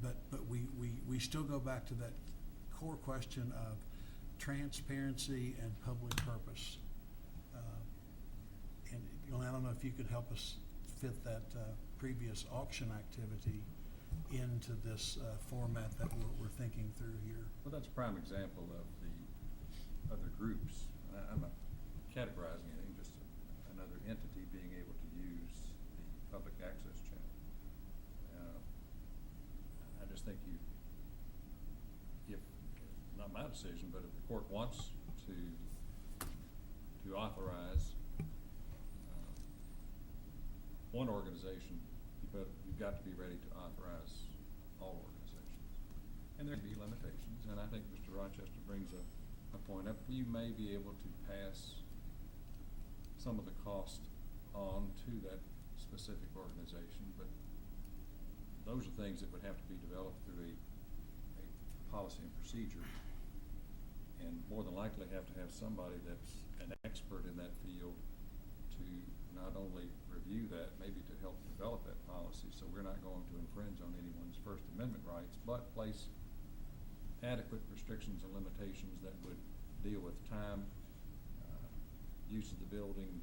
But we still go back to that core question of transparency and public purpose. And I don't know if you could help us fit that previous auction activity into this format that we're thinking through here. Well, that's a prime example of the other groups. I'm not categorizing anything, just another entity being able to use the public access channel. I just think if not my decision, but if the court wants to authorize one organization, you've got to be ready to authorize all organizations. And there can be limitations, and I think Mr. Rochester brings a point up. You may be able to pass some of the cost on to that specific organization, but those are things that would have to be developed through a policy and procedure, and more than likely have to have somebody that's an expert in that field to not only review that, maybe to help develop that policy, so we're not going to infringe on anyone's First Amendment rights, but place adequate restrictions and limitations that would deal with time, use of the building,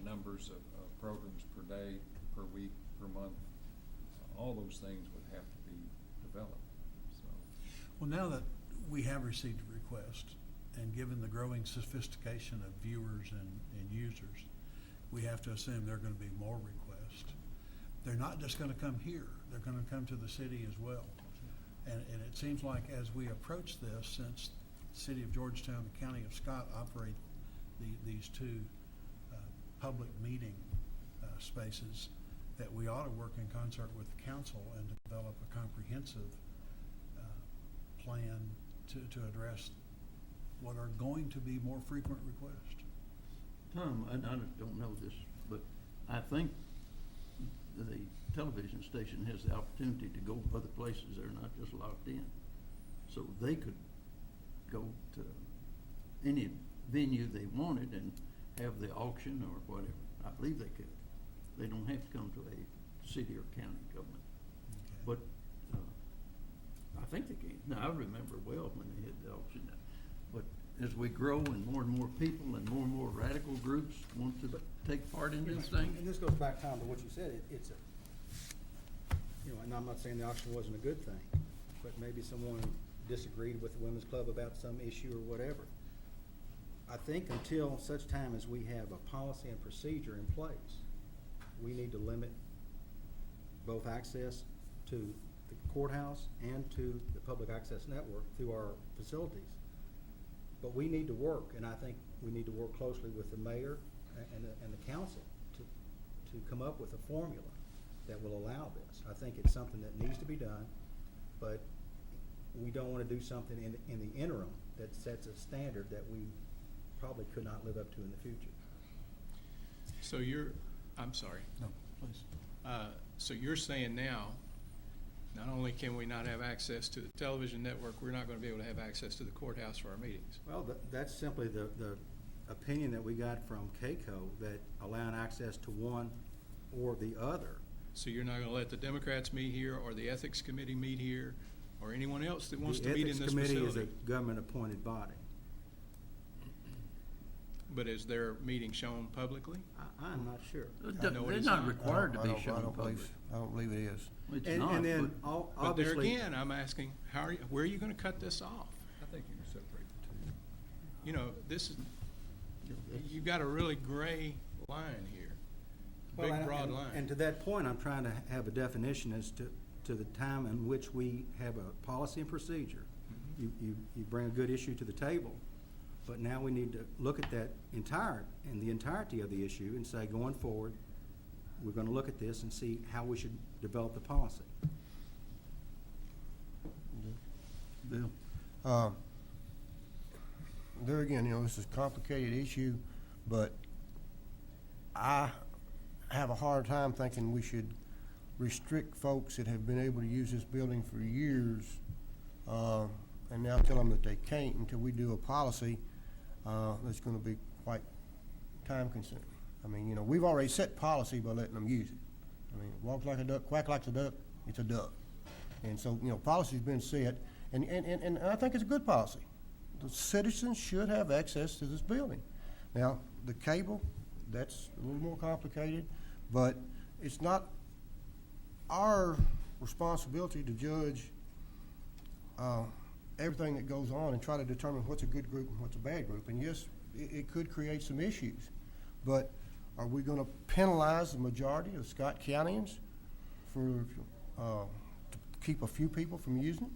numbers of programs per day, per week, per month. All those things would have to be developed. So, Well, now that we have received a request, and given the growing sophistication of viewers and users, we have to assume there are going to be more requests. They're not just going to come here, they're going to come to the city as well. And it seems like as we approach this, since the city of Georgetown and the county of Scott operate these two public meeting spaces, that we ought to work in concert with the council and develop a comprehensive plan to address what are going to be more frequent requests. Tom, I don't know this, but I think the television station has the opportunity to go other places that are not just locked in. So they could go to any venue they wanted and have the auction or whatever. I believe they could. They don't have to come to a city or county government. Okay. But I think they can. Now, I remember well when they had the auction. But as we grow and more people and more radical groups want to take part in this thing, And this goes back, Tom, to what you said, it's and I'm not saying the auction wasn't a good thing, but maybe someone disagreed with the Women's Club about some issue or whatever. I think until such time as we have a policy and procedure in place, we need to limit both access to the courthouse and to the public access network through our facilities. But we need to work, and I think we need to work closely with the mayor and the council to come up with a formula that will allow this. I think it's something that needs to be done, but we don't want to do something in the interim that sets a standard that we probably could not live up to in the future. So I'm sorry. No, please. So you're saying now, not only can we not have access to the television network, we're not going to be able to have access to the courthouse for our meetings. Well, that's simply the opinion that we got from KCO, that allowing access to one or the other. So you're not going to let the Democrats meet here, or the Ethics Committee meet here, or anyone else that wants to meet in this facility? The Ethics Committee is a government-appointed body. But is their meeting shown publicly? I'm not sure. I know it they're is not not. required to be shown I don't public. believe it is. It's And not, then, but But there obviously. again, I'm asking, where are you going to cut this off? I think you can separate the two. You know, you've got a really gray line here, Well, big broad line. And to that point, I'm trying to have a definition as to to the time in which we have a policy and procedure. You bring a good issue to the table, but now we need to look at that the entirety of the issue and say, going forward, we're gonna look at this and see how we should develop the policy. Bill? There again, this is a complicated issue, but I have a hard time thinking we should restrict folks that have been able to use this building for years, and now tell them that they can't until we do a policy that's gonna be quite time consuming. I mean, we've already set policy by letting them use it. I mean, walk like a duck, quack like a duck, it's a duck. And so, policy's been set, and I think it's a good policy. The citizens should have access to this building. Now, the cable, that's a little more complicated, but it's not our responsibility to judge everything that goes on and try to determine what's a good group and what's a bad group. And yes, it could create some issues, but are we gonna penalize the majority of Scott Countyans for, to keep a few people from using it?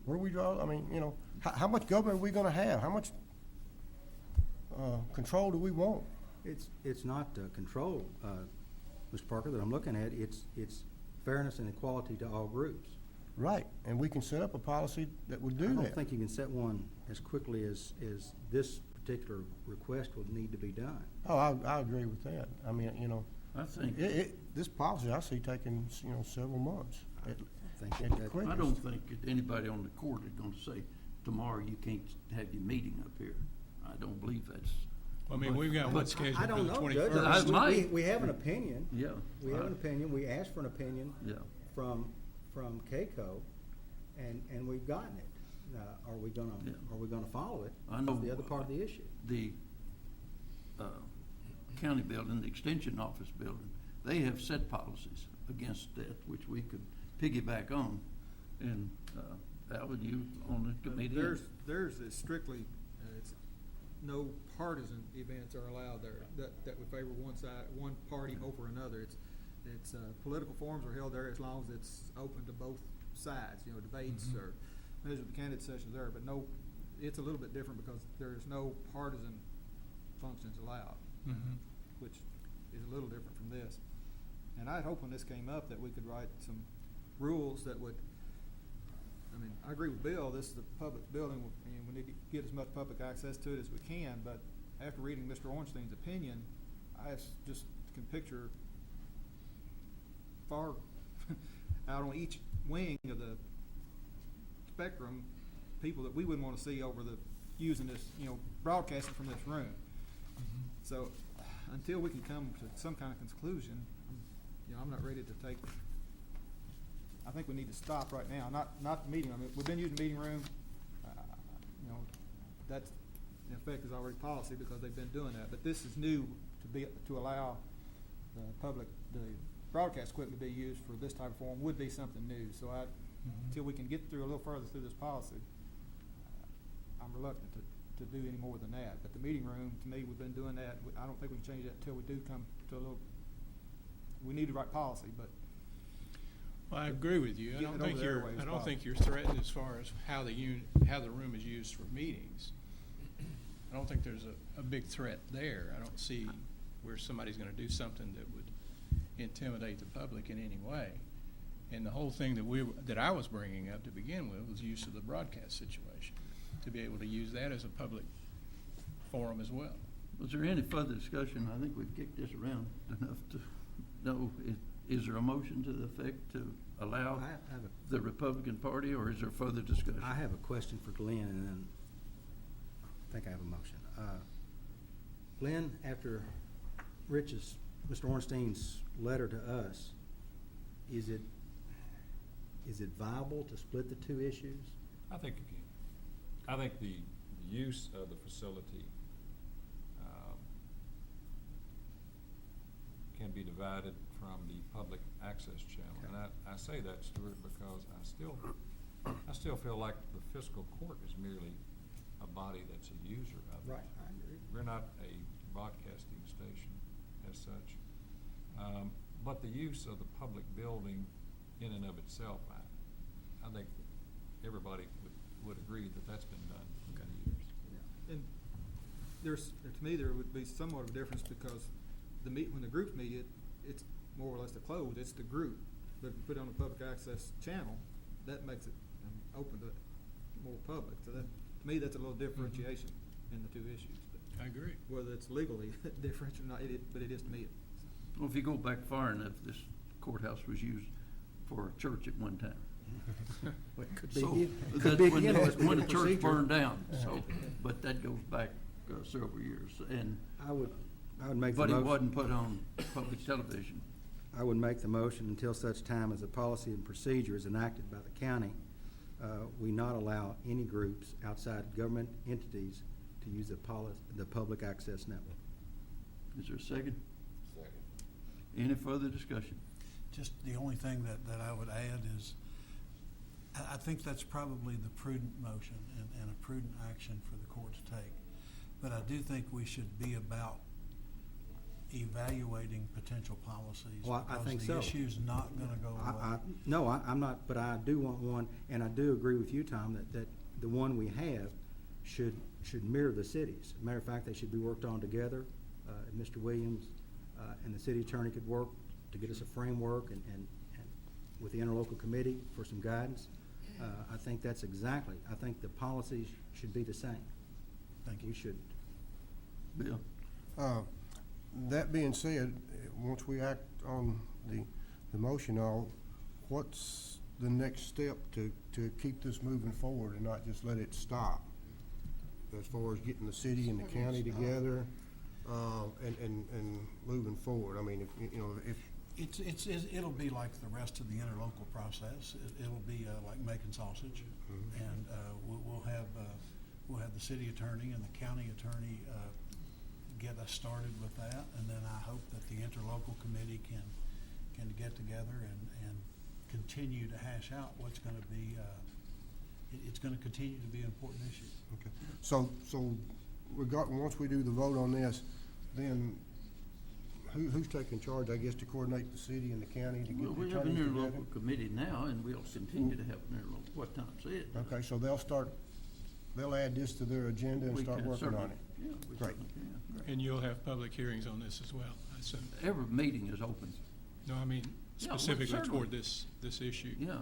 Where do we draw, I mean, how much government are we gonna have? How much control do we want? It's not control, Mr. Parker, that I'm looking at. It's fairness and equality to all groups. Right, and we can set up a policy that would do that. I don't think you can set one as quickly as this particular request would need to be done. Oh, I agree with that. I mean, I think, this policy I see taking, several months. I don't think that anybody on the court is gonna say, tomorrow you can't have your meeting up here. I don't believe that's. I mean, we've got one scheduled I for don't the know, 21st. Judge. We have an opinion. Yeah. We have an opinion. We asked for an opinion Yeah. from KCO, and we've gotten it. Now, are we gonna follow it? I know, That's the other part of the issue. The county building, the extension office building, they have set policies against that, which we could piggyback on. And, Al, you on the committee? Theirs is strictly, it's, no partisan events are allowed there that would favor one side, one party over another. It's political forums are held there as long as it's open to both sides, debates or measure the candidate sessions there, but no, it's a little bit different because there's no partisan functions allowed, which is a little different from this. And I'd hope when this came up that we could write some rules that would, I agree with Bill, this is a public building, and we need to get as much public access to it as we can, but after reading Mr. Ornstein's opinion, I just can picture far out on each wing of the spectrum, people that we wouldn't want to see over using this, broadcasting from this room. So until we can come to some kind of conclusion, I'm not ready to take. I think we need to stop right now. Not the meeting. We've been using the meeting room. That's in effect is already policy because they've been doing that. But this is new to allow the broadcast equipment to be used for this type of forum would be something new. So until we can get through a little further through this policy, I'm reluctant to do any more than that. But the meeting room, to me, we've been doing that. I don't think we can change that until we do come to a little. We need to write policy, but. Well, I agree with you. I don't think you're threatened as far as how the room is used for meetings. I don't think there's a big threat there. I don't see where somebody's gonna do something that would intimidate the public in any way. And the whole thing that I was bringing up to begin with was use of the broadcast situation, to be able to use that as a public forum as well. Was there any further discussion? I think we've kicked this around enough to know, is there a motion to the effect to allow the Republican Party, or is there further discussion? I have a question for Glenn, and then I think I have a motion. Glenn, after Mr. Ornstein's letter to us, is it viable to split the two issues? I think you can. I think the use of the facility can be divided from the public access channel. Okay. And I say that, Stuart, because I still feel like the fiscal court is merely a body that's a user of it. Right, I agree. We're not a broadcasting station as such. But the use of the public building in and of itself, I think everybody would agree that that's been done for many years. And to me, there would be somewhat of a difference because when the groups meet, it's more or less the closed, it's the group. But if you put it on a public access channel, that makes it open to more public. So that, to me, that's a little differentiation in the two issues. But I agree. whether it's legally different or not, but it is to me. Well, if you go back far enough, this courthouse was used for a church at one time. Well, it could So, be, that's could be when again, it's when a the church procedure. burned down, so, but that goes back several years, and, I would make the but it motion. wasn't put on public television. I would make the motion until such time as a policy and procedure is enacted by the county, we not allow any groups outside government entities to use the public access network. Is there a second? Second. Any further discussion? Just the only thing that I would add is, I think that's probably the prudent motion and a prudent action for the court to take. But I do think we should be about evaluating potential policies. Well, I think so. Because the issue's not gonna go away. No, I'm not, but I do want one, and I do agree with you, Tom, that the one we have should mirror the cities. Matter of fact, they should be worked on together. Mr. Williams and the city attorney could work to get us a framework and with the interlocal committee for some guidance. I think that's exactly, I think the policies should be the same. Thank you. We should. Bill? That being said, once we act on the motion, what's the next step to keep this moving forward and not just let it stop? As far as getting the city and the county together, and moving forward, I mean, if It'll be like the rest of the interlocal process. It'll be like making sausage. Mhm. And we'll have the city attorney and the county attorney get us started with that. And then I hope that the interlocal committee can get together and continue to hash out what's going to be, it's going to continue to be an important issue. Okay, so once we do the vote on this, then who's taking charge, I guess, to coordinate the city and the county to get Well, the we have an attorneys together? interlocal committee now, and we'll continue to have an interlocal, what Tom said. Okay, so they'll add this to their agenda and We start can working certainly- on it? Yeah, we Great. certainly can. And you'll have public hearings on this as well, I assume. Every meeting is open. No, I mean Yeah, well, specifically certainly. toward this issue. Yeah.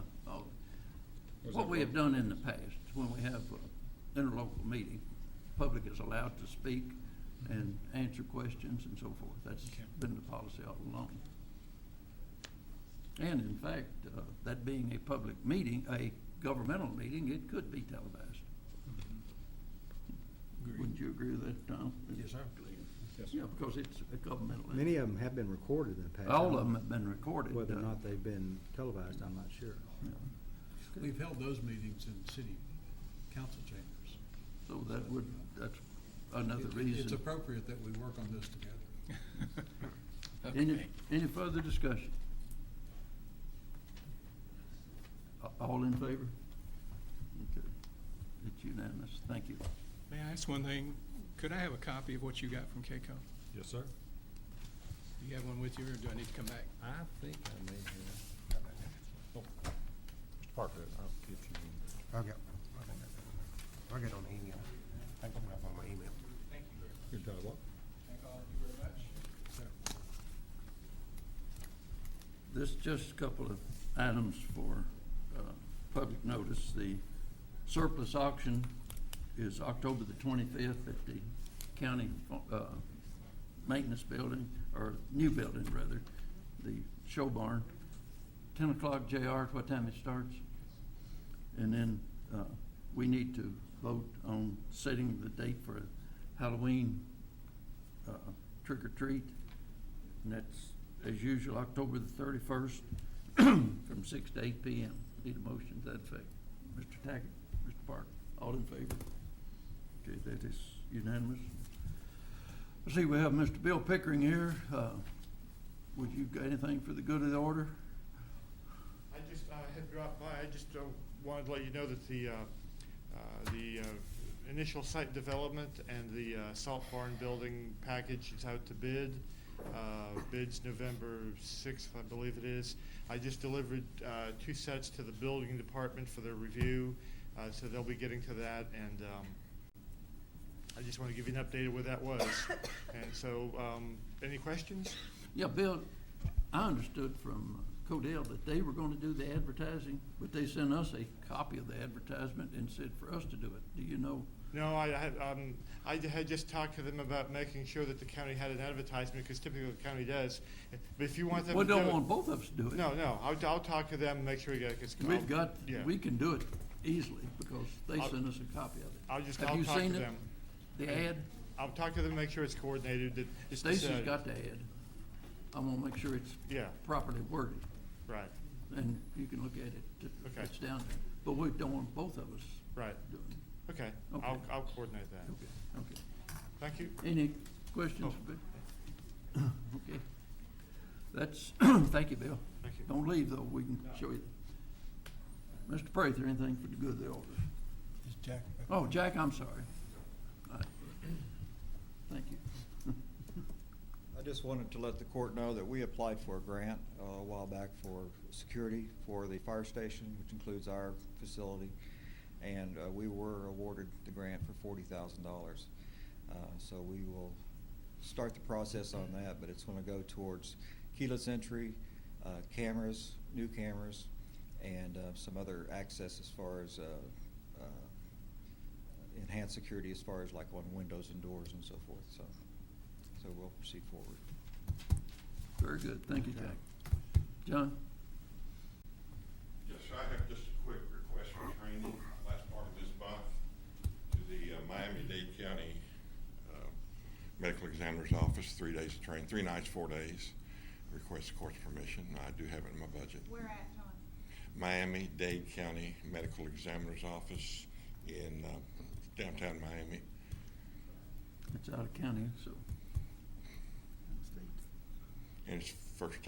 What we have done in the past, when we have an interlocal meeting, public is allowed to speak and answer questions and so forth. That's Okay. been the policy all along. And in fact, that being a public meeting, a governmental meeting, it could be televised. Agreed. Wouldn't you agree with that, Tom? Yes, sir. Yes, Yeah, because it's a governmental. Many of them have been recorded in the past. All of them have been recorded. Whether or not they've been televised, I'm not sure. Yeah. We've held those meetings in city council chambers. So that's another It's reason. appropriate that we work on this together. Any further discussion? All in favor? Okay. It's unanimous. Thank you. May I ask one thing? Could I have a copy of what you got from KCOM? Yes, sir. Do you have one with you, or do I need to come back? I think I may have. Oh, Mr. Parker, I'll get you. I got it on the email. I got it up on my email. Good job, what? This is just a couple of items for public notice. The surplus auction is October the 25th at the county maintenance building, or new building rather, the show barn. 10 o'clock, JR, what time it starts? And then we need to vote on setting the date for Halloween trick or treat. And that's, as usual, October the 31st from 6 to 8 p.m. Need a motion to that effect. Mr. Tackett, Mr. Parker, all in favor? Okay, that is unanimous. I see we have Mr. Bill Pickering here. Would you got anything for the good of the order? I had dropped by. I just wanted to let you know that the initial site development and the salt barn building package is out to bid. bids November 6th, I believe it is. I just delivered 2 sets to the building department for their review, so they'll be getting to that, and I just want to give you an update of where that was. And so, any questions? Yeah, Bill, I understood from Codell that they were gonna do the advertising, but they sent us a copy of the advertisement and said for us to do it. Do you know? No, I had just talked to them about making sure that the county had an advertisement, because typically the county does. But if you want them to We do it. don't want both of us to do it. No, I'll talk to them and make sure it gets called. We've got, Yeah. we can do it easily because they I'll- sent us a copy of it. I'll Have you talk to seen it? them. The ad? I'll talk to them, make sure it's coordinated, that it's Stacy's decided. got the ad. I wanna make sure it's Yeah. properly worded, Right, and you can look at it. Okay. It's down there. But we don't want both of us right. doing it. Okay, Okay. I'll coordinate that. Okay. Thank you. Any questions? Oh. Bill? Okay. That's, thank you, Bill. Thank you. Don't leave, though, we can show you. Mr. Prather, anything for the good of the order? Is Jack? Oh, Jack, I'm sorry. All right. Thank you. I just wanted to let the court know that we applied for a grant a while back for security for the fire station, which includes our facility. And we were awarded the grant for $40,000. So we will start the process on that, but it's going to go towards keyless entry, cameras, new cameras, and some other access as far as enhanced security as far as like on windows and doors and so forth. So we'll proceed forward. Very good. Thank you, Jack. John? Yes, sir. I have just a quick request for training last part of this month to the Miami-Dade County Medical Examiner's Office, 3 days of training, 3 nights, 4 days. Request the court's permission. I do have it in my budget. Where at, John? Miami-Dade County Medical Examiner's Office in downtown Miami. It's out of county, so. And it's first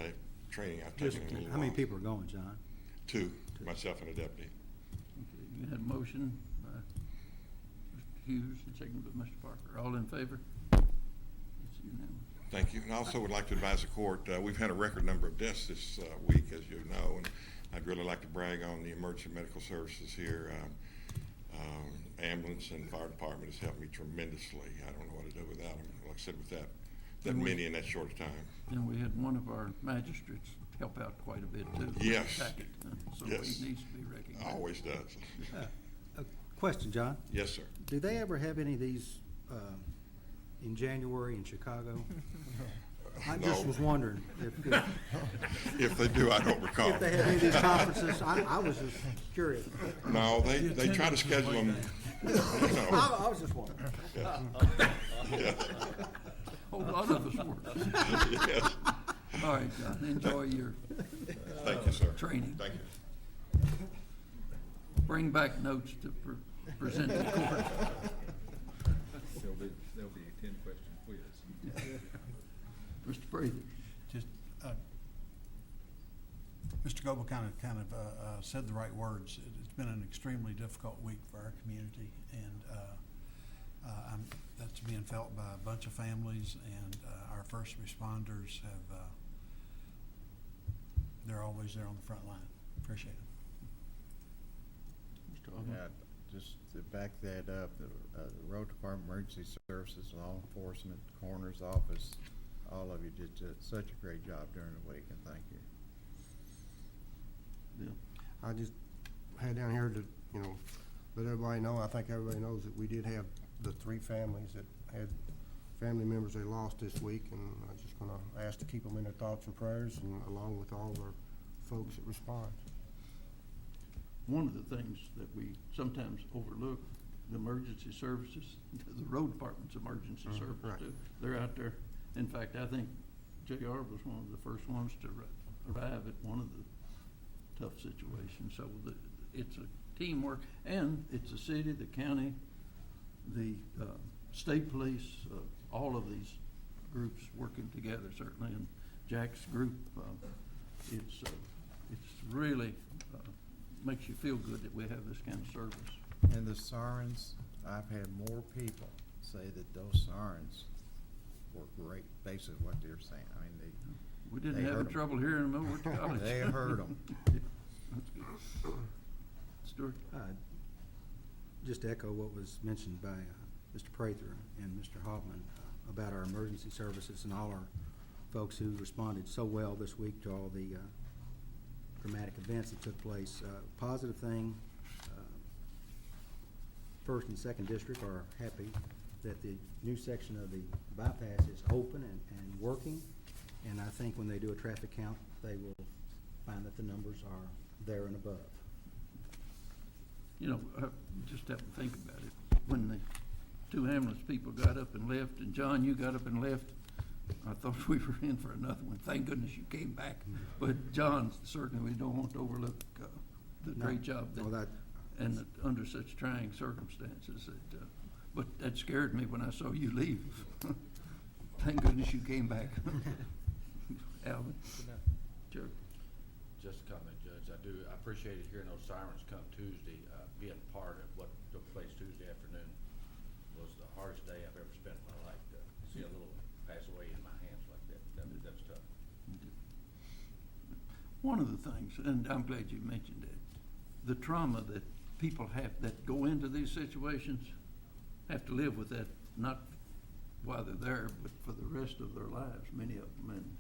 training I've Just, taken in a little how many while. people are going, John? 2, myself and a deputy. Okay, you had a motion by Mr. Hughes and seconded by Mr. Parker. All in favor? It's unanimous. Thank you. And also would like to advise the court, we've had a record number of deaths this week, as you know, and I'd really like to brag on the emergency medical services here. Ambulance and fire department has helped me tremendously. I don't know what to do without them. Like I said, with that many in that short time. And we had one of our magistrates help out quite a bit too. Yes. Tackett, so Yes. he needs to be recognized. Always does. A question, John. Yes, sir. Do they ever have any of these in January in Chicago? I just No. was wondering if If they do, I don't recall. if they have any of these conferences. I was just curious. No, they try to schedule them. I was just wondering. Yeah. A whole lot of us work. Yes. All right, John, enjoy your Thank you, sir. training. Thank you. Bring back notes to present to the court. There'll be a 10-question quiz. Mr. Prather? Just, Mr. Goble kind of said the right words. It's been an extremely difficult week for our community, and that's being felt by a bunch of families, and our first responders have, they're always there on the front line. Appreciate it. Mr. Alden? Yeah, just to back that up, the road department, emergency services, law enforcement, coroner's office, all of you did such a great job during the week, and thank you. Bill? I just had down here to, let everybody know, I think everybody knows that we did have the 3 families that had family members they lost this week, and I'm just gonna ask to keep them in their thoughts and prayers, and along with all our folks that respond. One of the things that we sometimes overlook, the emergency services, the road department's emergency service right. too. They're out there. In fact, I think JR was one of the first ones to arrive at one of the tough situations. So it's a teamwork, and it's the city, the county, the state police, all of these groups working together certainly. And Jack's group, it's really makes you feel good that we have this kind of service. And the sirens, I've had more people say that those sirens worked great, basically what they're saying. I mean, We didn't they have heard any 'em. trouble hearing them over at the college. They heard 'em. Stuart? Just to echo what was mentioned by Mr. Prather and Mr. Hoffman about our emergency services and all our folks who responded so well this week to all the dramatic events that took place. Positive thing, First and Second District are happy that the new section of the bypass is open and working. And I think when they do a traffic count, they will find that the numbers are there and above. You know, just have to think about it. When the two ambulance people got up and left, and John, you got up and left, I thought we were in for another one. Thank goodness you came back. But John, certainly we don't want to overlook the No. great job Well, that- and that under such trying circumstances that, but that scared me when I saw you leave. Thank goodness you came back. Alvin? Sure. Just a comment, Judge. I appreciated hearing those sirens come Tuesday. Being part of what took place Tuesday afternoon was the hardest day I've ever spent in my life. To see a little pass away in my hands like that, that's tough. One of the things, and I'm glad you mentioned it, the trauma that people have, that go into these situations, have to live with that, not while they're there, but for the rest of their lives, many of them. And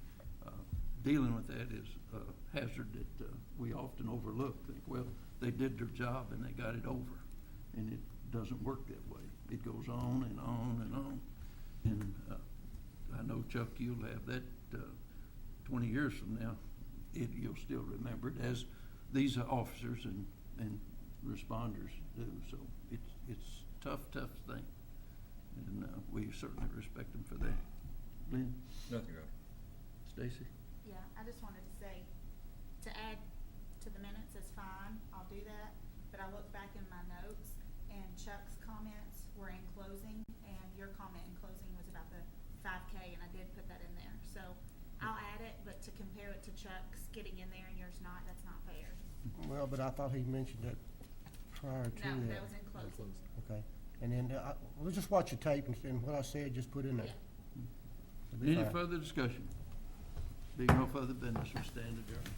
dealing with that is a hazard that we often overlook. Think, well, they did their job and they got it over. And it doesn't work that way. It goes on and on and on. And I know, Chuck, you'll have that 20 years from now. You'll still remember it, as these officers and responders do. So it's tough thing. And we certainly respect them for that. Lynn? Nothing, Your Honor. Stacy? Yeah, I just wanted to say, to add to the minutes is fine, I'll do that, but I looked back in my notes, and Chuck's comments were in closing, and your comment in closing was about the 5K, and I did put that in there, so I'll add it, but to compare it to Chuck's getting in there and yours not, that's not fair. Well, but I thought he mentioned that prior to that. No, that was in closing. Okay, and then, we'll just watch the tape and what I said, just put in there. Yeah. It'll be Any fine. further discussion? Being no further business, we stand adjourned.